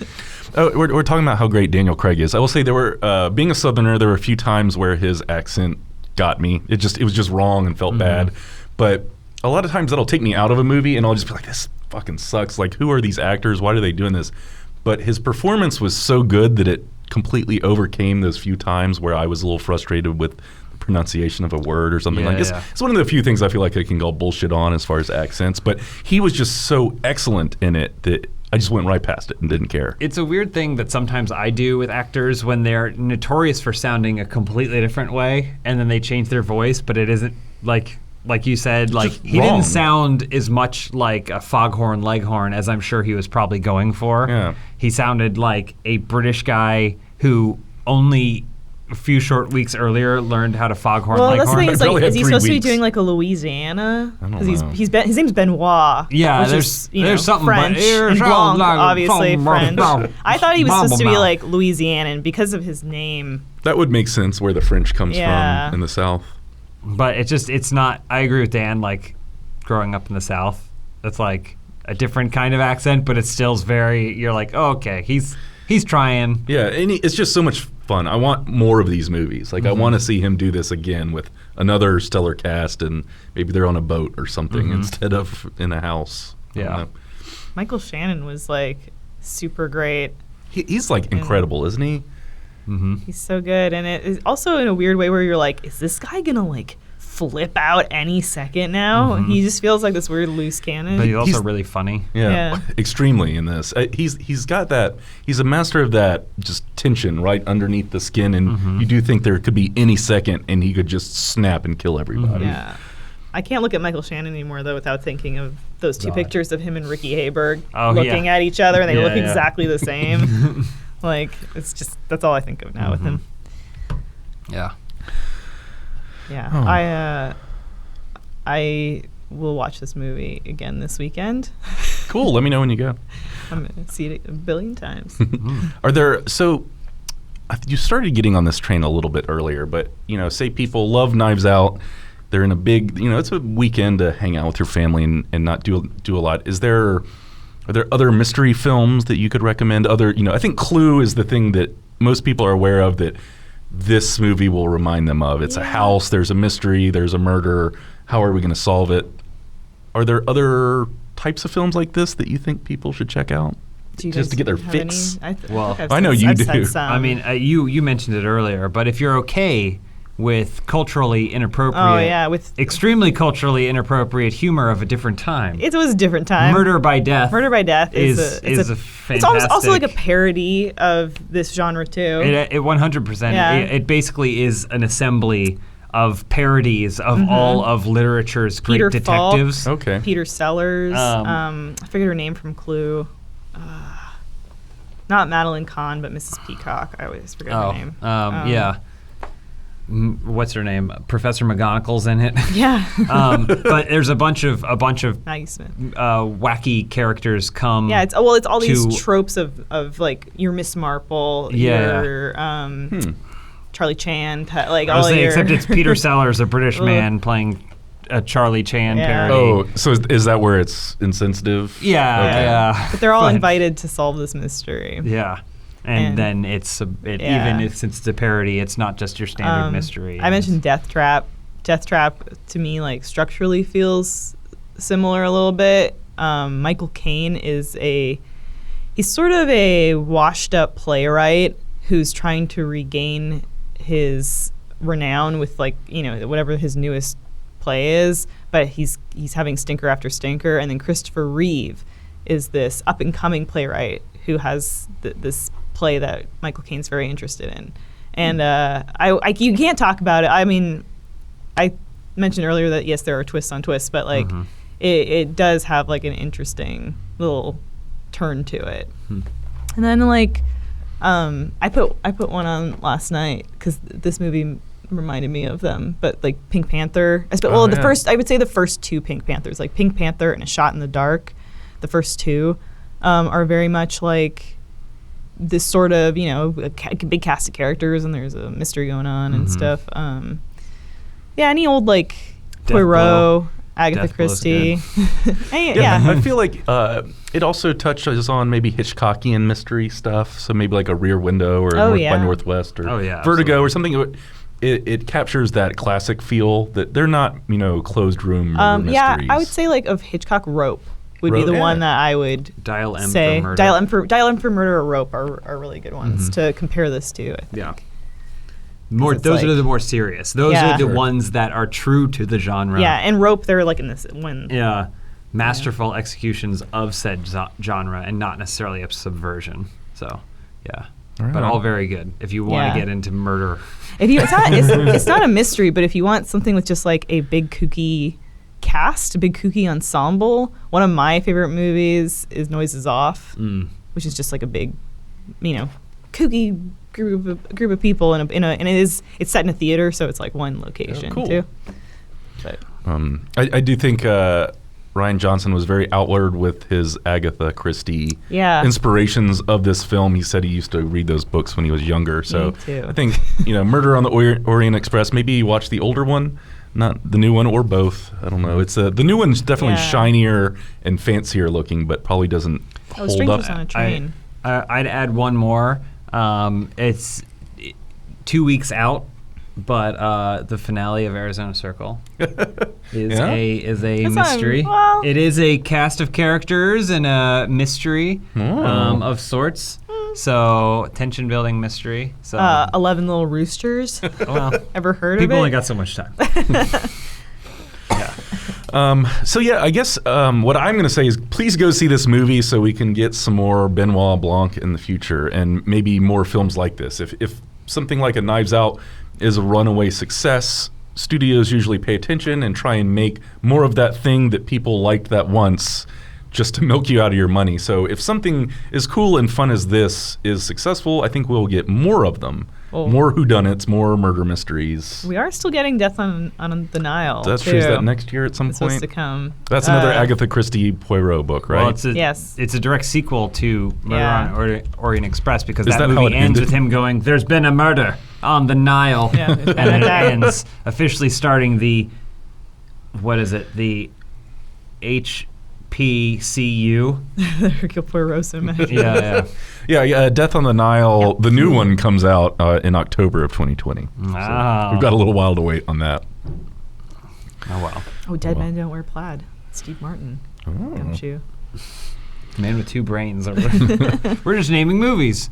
We're talking about how great Daniel Craig is. I will say there were, being a Southerner, there were a few times where his accent got me. It was just wrong and felt bad. But a lot of times that'll take me out of a movie and I'll just be like, this fucking sucks. Like, who are these actors? Why are they doing this? But his performance was so good that it completely overcame those few times where I was a little frustrated with the pronunciation of a word or something like this. It's one of the few things I feel like I can go bullshit on as far as accents, but he was just so excellent in it that I just went right past it and didn't care. It's a weird thing that sometimes I do with actors when they're notorious for sounding a completely different way and then they change their voice, but it isn't like you said, he didn't sound as much like a foghorn leghorn as I'm sure he was probably going for. Yeah. He sounded like a British guy who only a few short weeks earlier learned how to foghorn leghorn. Well, that's the thing. Is he supposed to be doing weeks. a Louisiana? I don't know. His name's Benoit. Yeah, which there's is, something French and Blanc, obviously French. I thought he was supposed to be like Louisianan because of his name. That would make sense where the French comes from in the South. But it's not. I agree with Dan. Growing up in the South, it's like a different kind of accent, but it still's very. You're like, oh, okay, he's He's trying. Yeah, and it's just so much fun. I want more of these movies. Like, I want to see him do this again with another stellar cast, and maybe they're on a boat or something instead of in a house. Yeah. Michael Shannon was like super great. He's like incredible, isn't he? He's so good, and it is also in a weird way where you're like, is this guy gonna like flip out any second now? He just feels like this weird loose cannon. But he's also really funny. Yeah, extremely in this. He's got that. He's a master of that just tension right underneath the skin, and you do think there could be any second, and he could just snap and kill everybody. Yeah. I can't look at Michael Shannon anymore, though, without thinking of those two pictures of him and Ricky Hayberg looking at each other, and they look exactly the same. Like, it's just, that's all I think of now with him. Yeah. Yeah. I will watch this movie again this weekend. Cool. Let me know when you go. I'm going to see it a billion times. Are there, so you started getting on this train a little bit earlier, but, say people love Knives Out. They're in a big, it's a weekend to hang out with your family and not do a lot. Are there other mystery films that you could recommend? I think Clue is the thing that most people are aware of that this movie will remind them of. It's a house, there's a mystery, there's a murder. How are we going to solve it? Are there other types of films like this that you think people should check out? Just to get their fix? I know you do. I mean, you mentioned it earlier, but if you're okay with culturally inappropriate, with extremely culturally inappropriate humor of a different time. It was a different time. Murder by Death. Murder by Death is a fantastic. It's also like a parody of this genre too. It 100%. Yeah. It basically is an assembly of parodies of all of literature's great Peter detectives. Falk, Okay. Peter Sellers. I forget her name from Clue. Not Madeline Kahn, but Mrs. Peacock. I always forget her name. Yeah. What's her name? Professor McGonagall's in it. Yeah. But there's a bunch of Maggie Smith. Wacky characters come. Yeah, it's all these tropes of like your Miss Marple, your Charlie Chan, like all your. Except it's Peter Sellers, a British man, playing a Charlie Chan parody. Oh, so is that where it's insensitive? Yeah, Okay. yeah. But they're all invited to solve this mystery. Yeah. And then even since it's a parody, it's not just your standard mystery. I mentioned Death Trap. Death Trap, to me, like structurally feels similar a little bit. Michael Caine he's sort of a washed up playwright who's trying to regain his renown with whatever his newest play is, but he's having stinker after stinker. And then Christopher Reeve is this up and coming playwright who has this play that Michael Caine's very interested in, and you can't talk about it. I mean, I mentioned earlier that yes, there are twists on twists, but like it does have like an interesting little turn to it. And then like I put one on last night because this movie reminded me of them, but like Pink Panther. I would say the first two Pink Panthers, like Pink Panther and A Shot in the Dark, the first two are very much like this sort of, big cast of characters, and there's a mystery going on and stuff. Any old like Poirot, Agatha Christie. I feel like it also touches on maybe Hitchcockian mystery stuff. So maybe like a Rear Window or North by Northwest or Vertigo absolutely. Or something. It captures that classic feel that they're not, closed room murder mysteries. Yeah, I would say like of Hitchcock, Rope would be the one that I would Dial M say. for Murder. Dial M for Murder or Rope are really good ones to compare this to, I think. Yeah. Those are the more serious. Those are the ones that are true to the genre. Yeah, and Rope, they're like in this one. Yeah. Masterful executions of said genre and not necessarily a subversion. So, yeah. But all very good if you want to get into murder. It's not a mystery, but if you want something with just like a big kooky cast, a big kooky ensemble, one of my favorite movies is Noises Off, which is just like a big, kooky group of people and it's set in a theater, so it's like one location too. But I do think Rian Johnson was very outward with his Agatha Christie inspirations of this film. He said he used to read those books when he was younger. So I think, Murder on the Orient Express, maybe you watch the older one, not the new one, or both. I don't know. It's the new one's definitely shinier and fancier looking, but probably doesn't hold up. On a Train. I'd add one more. It's 2 weeks out, but the finale of Arizona Circle is a That's mystery. well- It is a cast of characters and a mystery of sorts. So tension-building mystery. So 11 Little Roosters. well, Ever heard people of it? only got so much time. So yeah, I guess what I'm going to say is please go see this movie so we can get some more Benoit Blanc in the future and maybe more films like this. If something like a Knives Out is a runaway success, studios usually pay attention and try and make more of that thing that people liked that once just to milk you out of your money. So if something as cool and fun as this is successful, I think we'll get more of them. Oh. More whodunits, more murder mysteries. We are still getting Death on the Nile. That's too. true. Is that next year at some It's supposed point? to come. That's another Agatha Christie Poirot book, right? Well, it's a, Yes. it's a direct sequel to Murder Yeah. on Orient Express because Is that that how movie it ends ended? with him going, "There's been a murder on the Nile," Yeah, and then it ends officially starting the HPCU. The Hercule Poirot cinematic. Yeah. Yeah, Death on the Nile, the new one comes out in October of 2020. Wow. So we've got a little while to wait on that. Oh wow. Oh, Dead Men Don't Wear Plaid. Steve Martin. Gumshoe. Man with two brains. We're just naming movies.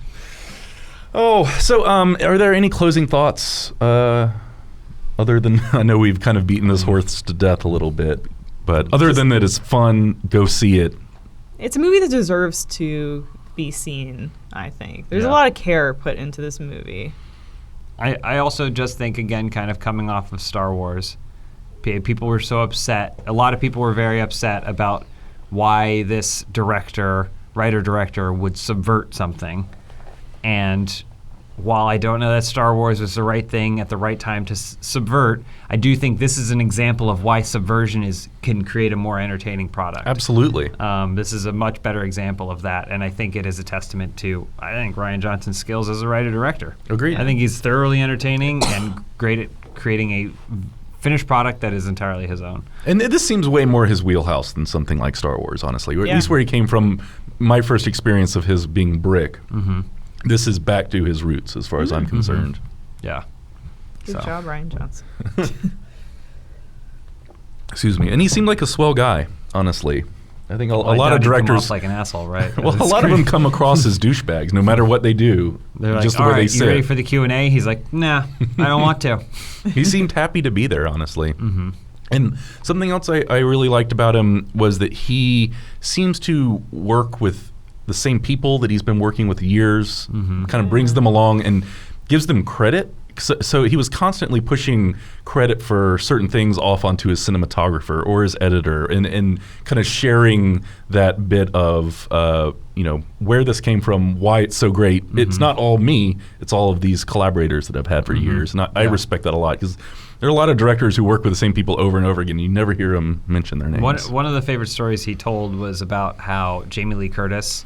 Oh, so are there any closing thoughts other than, I know we've kind of beaten this horse to death a little bit, but other than that it's fun, go see it. It's a movie that deserves to be seen, I think. There's a Yeah. lot of care put into this movie. I also just think, again, kind of coming off of Star Wars, people were so upset. A lot of people were very upset about why this writer-director would subvert something. And while I don't know that Star Wars was the right thing at the right time to subvert, I do think this is an example of why subversion can create a more entertaining product. Absolutely. This is a much better example of that, and I think it is a testament to, I think, Rian Johnson's skills as a writer-director. Agreed. I think he's thoroughly entertaining and great at creating a finished product that is entirely his own. And this seems way more his wheelhouse than something like Star Wars, honestly, or at Yeah. least where he came from. My first experience of his being Brick. This is back to his roots as far as I'm concerned. Yeah. Good So. job, Rian Johnson. Excuse me. And he seemed like a swell guy, honestly. I think a Well, I lot doubt of he'd come directors... off like an asshole, right? well, a lot of them come across as douchebags, no matter what they do. They're like, just the all way right, they you ready sit. for the Q&A? He's like, nah, I don't want to. He seemed happy to be there, honestly. And something else I really liked about him was that he seems to work with the same people that he's been working with years, kind of brings them along and gives them credit. So he was constantly pushing credit for certain things off onto his cinematographer or his editor and kind of sharing that bit of, where this came from, why it's so great. It's not all me. It's all of these collaborators that I've had for years. And I respect that a lot because there are a lot of directors who work with the same people over and over again. You never hear them mention their names. One of the favorite stories he told was about how Jamie Lee Curtis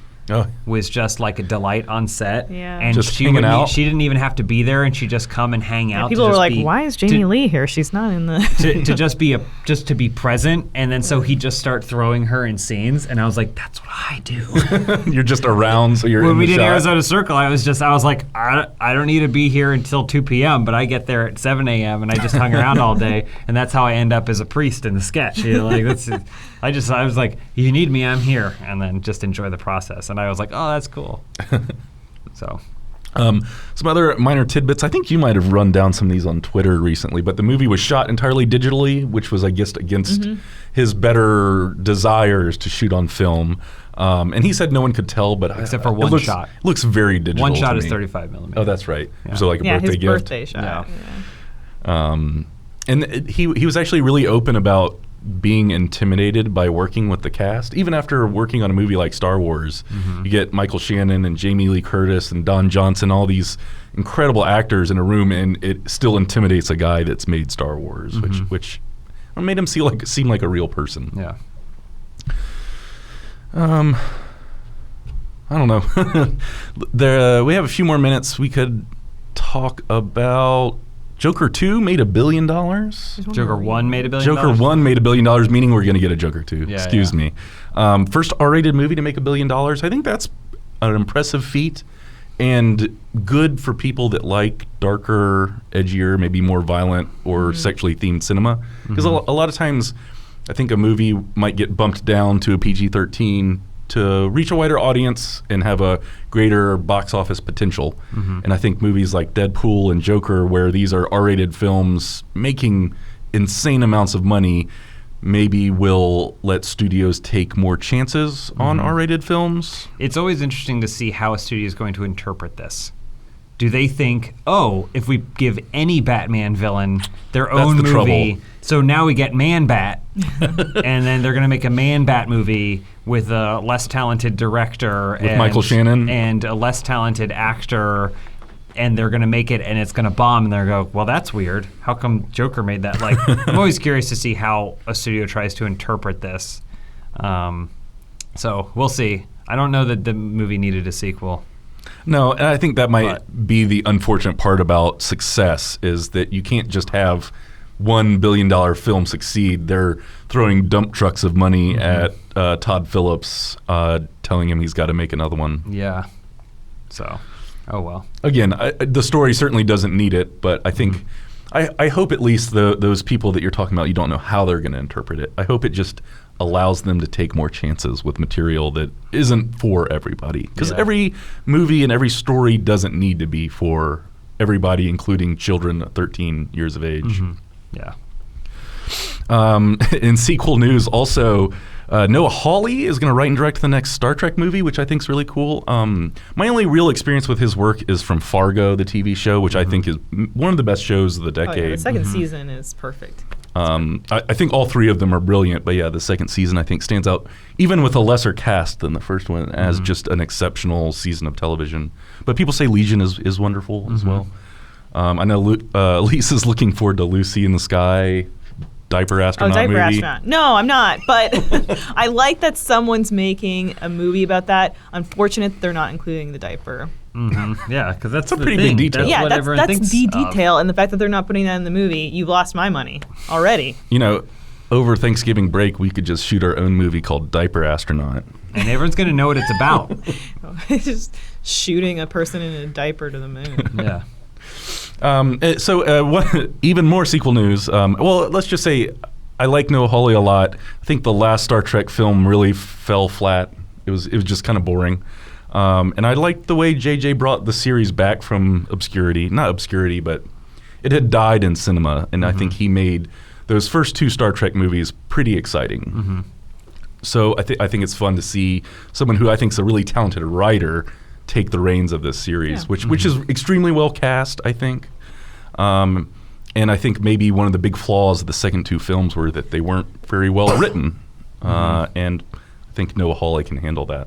was just like a delight on set. Yeah. And Just she hanging out. She didn't even have to be there, and she'd just come and hang out. People to were just like, be- why is Jamie Lee here? She's not in the... to just to be present, and then so he'd just start throwing her in scenes, and I was like, that's what I do. You're just around, so you're When in we the did shot. Arizona Circle, I was like, I don't need to be here until 2 p.m., but I get there at 7 a.m. and I just hung around all day, and that's how I end up as a priest in the sketch. I was like, you need me, I'm here, and then just enjoy the process. And I was like, oh, that's cool. So. Some other minor tidbits. I think you might have run down some of these on Twitter recently, but the movie was shot entirely digitally, which was, I guess, against his better desires to shoot on film. And he said no one could tell, but Except for it one looks, shot. Looks very digital. One shot to is me. 35 millimeter. Oh, that's right. Yeah. So like a yeah, birthday his gift. birthday shot. Yeah. And he was actually really open about being intimidated by working with the cast. Even after working on a movie like Star Wars, you get Michael Shannon and Jamie Lee Curtis and Don Johnson, all these incredible actors in a room, and it still intimidates a guy that's made Star Wars, which made him seem like a real person. Yeah. I don't know. We have a few more minutes. We could talk about Joker 2 made $1 billion. Joker 1 made $1 billion. Joker 1 made $1 billion, meaning we're going to get a Joker 2. Yeah, Excuse me. First R-rated movie to make $1 billion. I think that's an impressive feat and good for people that like darker, edgier, maybe more violent or sexually themed cinema. Because a lot of times I think a movie might get bumped down to a PG-13 to reach a wider audience and have a greater box office potential. And I think movies like Deadpool and Joker, where these are R-rated films making insane amounts of money, maybe will let studios take more chances on R-rated films. It's always interesting to see how a studio is going to interpret this. Do they think, oh, if we give any Batman villain their own the movie, trouble. so now we get Man-Bat, and then they're going to make a Man-Bat movie with a less talented director With Michael Shannon. and a less talented actor, and they're going to make it and it's going to bomb, and they're going to go, well, that's weird. How come Joker made that? Like, I'm always curious to see how a studio tries to interpret this. So we'll see. I don't know that the movie needed a sequel. No, and I think that might be the unfortunate part about success is that you can't just have $1 billion film succeed. They're throwing dump trucks of money at Todd Phillips, telling him he's got to make another one. Yeah. So, oh well. Again, the story certainly doesn't need it, but I think, I hope at least those people that you're talking about, you don't know how they're going to interpret it. I hope it just allows them to take more chances with material that isn't for everybody. Because every movie and every story doesn't need to be for everybody, including children 13 years of age. Yeah. In sequel news, also, Noah Hawley is going to write and direct the next Star Trek movie, which I think is really cool. My only real experience with his work is from Fargo, the TV show, which I think is one of the best shows of the decade. Oh, yeah, the second season is perfect. I think all three of them are brilliant, but yeah, the second season I think stands out, even with a lesser cast than the first one, as just an exceptional season of television. But people say Legion is wonderful as well. I know Lisa's looking forward to Lucy in the Sky, diaper astronaut diaper movie. astronaut. No, I'm not. But I like that someone's making a movie about that. Unfortunate they're not including the diaper. Yeah, because that's a the pretty thing. big detail. That's Yeah, what everyone that's thinks the of. detail, and the fact that they're not putting that in the movie, you've lost my money already. You know, over Thanksgiving break, we could just shoot our own movie called Diaper Astronaut. And everyone's going to know what it's about. Just shooting a person in a diaper to the moon. Yeah. Even more sequel news. Well, let's just say I like Noah Hawley a lot. I think the last Star Trek film really fell flat. It was just kind of boring. And I liked the way JJ brought the series back from obscurity. Not obscurity, but it had died in cinema. And I think he made those first two Star Trek movies pretty exciting. So I think it's fun to see someone who I think is a really talented writer take the reins of this series, which is extremely well cast, I think. And I think maybe one of the big flaws of the second two films were that they weren't very well written. And I think Noah Hawley can handle that.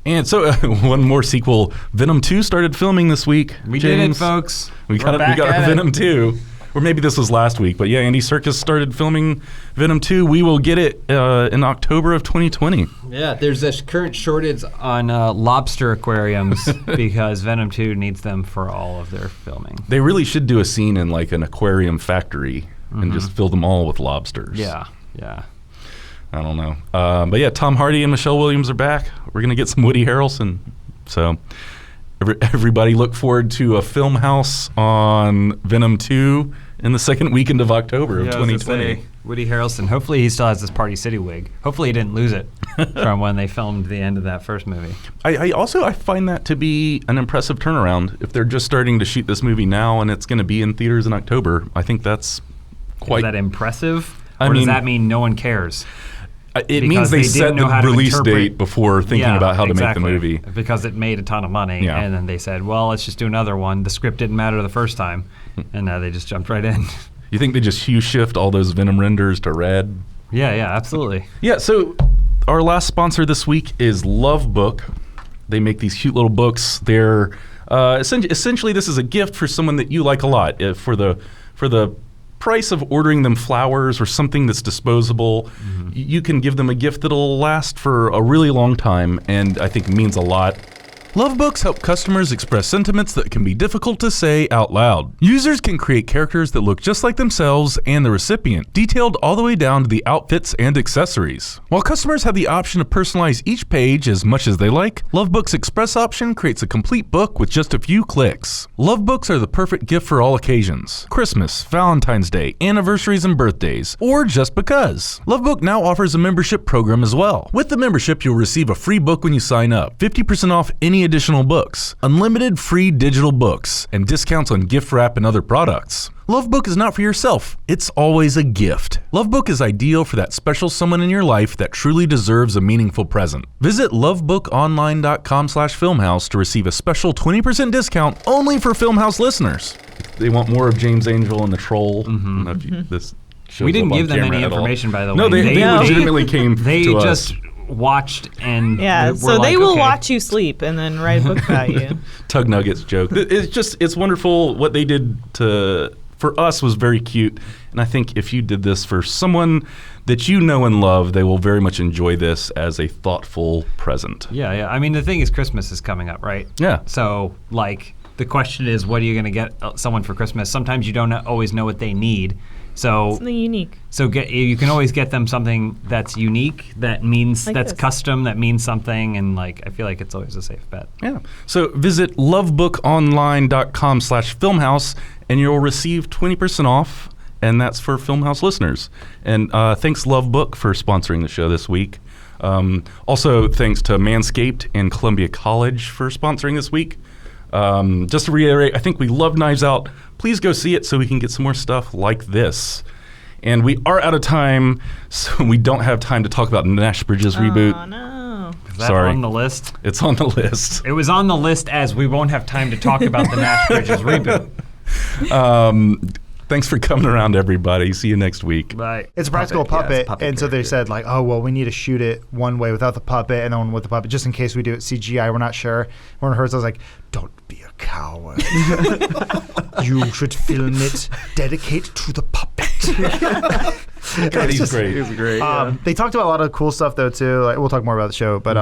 And so one more sequel, Venom 2 started filming this week. We did it, folks. We got back our at it. Venom 2. Or maybe this was last week, but yeah, Andy Serkis started filming Venom 2. We will get it in October of 2020. Yeah, there's a current shortage on lobster aquariums because Venom 2 needs them for all of their filming. They really should do a scene in like an aquarium factory and just fill them all with lobsters. Yeah. I don't know. But yeah, Tom Hardy and Michelle Williams are back. We're going to get some Woody Harrelson. So everybody look forward to a Funhaus on Venom 2 in the second weekend of October of 2020. Woody Harrelson. Hopefully he still has this Party City wig. Hopefully he didn't lose it from when they filmed the end of that first movie. I find that to be an impressive turnaround. If they're just starting to shoot this movie now and it's going to be in theaters in October, I think that's quite... Is that impressive? I Or mean, does that mean no one cares? It means they set the release date before thinking about how to make the movie. Because it made a ton of money. Yeah. And then they said, well, let's just do another one. The script didn't matter the first time. And now they just jumped right in. You think they just hue shift all those Venom renders to red? Yeah, absolutely. Yeah, so our last sponsor this week is Love Book. They make these cute little books. They're essentially this is a gift for someone that you like a lot. For the price of ordering them flowers or something that's disposable, you can give them a gift that'll last for a really long time, and I think means a lot Love books help customers express sentiments that can be difficult to say out loud. Users can create characters that look just like themselves and the recipient, detailed all the way down to the outfits and accessories. While customers have the option to personalize each page as much as they like, Lovebook's Express option creates a complete book with just a few clicks. Love books are the perfect gift for all occasions: Christmas, Valentine's Day, anniversaries and birthdays, or just because. Lovebook now offers a membership program as well. With the membership, you'll receive a free book when you sign up, 50% off any additional books, unlimited free digital books, and discounts on gift wrap and other products. Lovebook is not for yourself, it's always a gift. Lovebook is ideal for that special someone in your life that truly deserves a meaningful present. Visit lovebookonline.com/filmhouse to receive a special 20% discount only for Filmhouse listeners. They want more of James Angel and the Troll. I don't know if this shows We didn't up on give them camera any at all. information, by the way. No, they legitimately came They to just us. watched and Yeah, were so like, they will okay. watch you sleep and then write a book about you. Tug Nuggets joke. It's wonderful. What they did for us was very cute. And I think if you did this for someone that you know and love, they will very much enjoy this as a thoughtful present. Yeah. I mean, the thing is, Christmas is coming up, right? Yeah. So, like, the question is, what are you going to get someone for Christmas? Sometimes you don't always know what they need. So Something unique. So you can always get them something that's unique, that means Like that's this. custom, that means something, and like I feel like it's always a safe bet. Yeah. So visit lovebookonline.com/filmhouse and you'll receive 20% off, and that's for Filmhouse listeners. And thanks Lovebook for sponsoring the show this week. Also, thanks to Manscaped and Columbia College for sponsoring this week. Just to reiterate, I think we love Knives Out. Please go see it so we can get some more stuff like this. And we are out of time, so we don't have time to talk about Nash Bridges reboot. Oh, no. Is that Sorry. on the list? It's on the list. It was on the list as we won't have time to talk about the Nash Bridges reboot. Thanks for coming around, everybody. See you next week. Bye. It's a practical Puppet, yeah, it's puppet, a puppet and so they character. said like, oh well, we need to shoot it one way without the puppet, and then one with the puppet, just in case we do it CGI. We're not sure. One of hers was like, "Don't be a coward. You should film it. Dedicate to the puppet." God, he's great. They talked about a lot of cool stuff though too. Like, we'll talk more about the show, but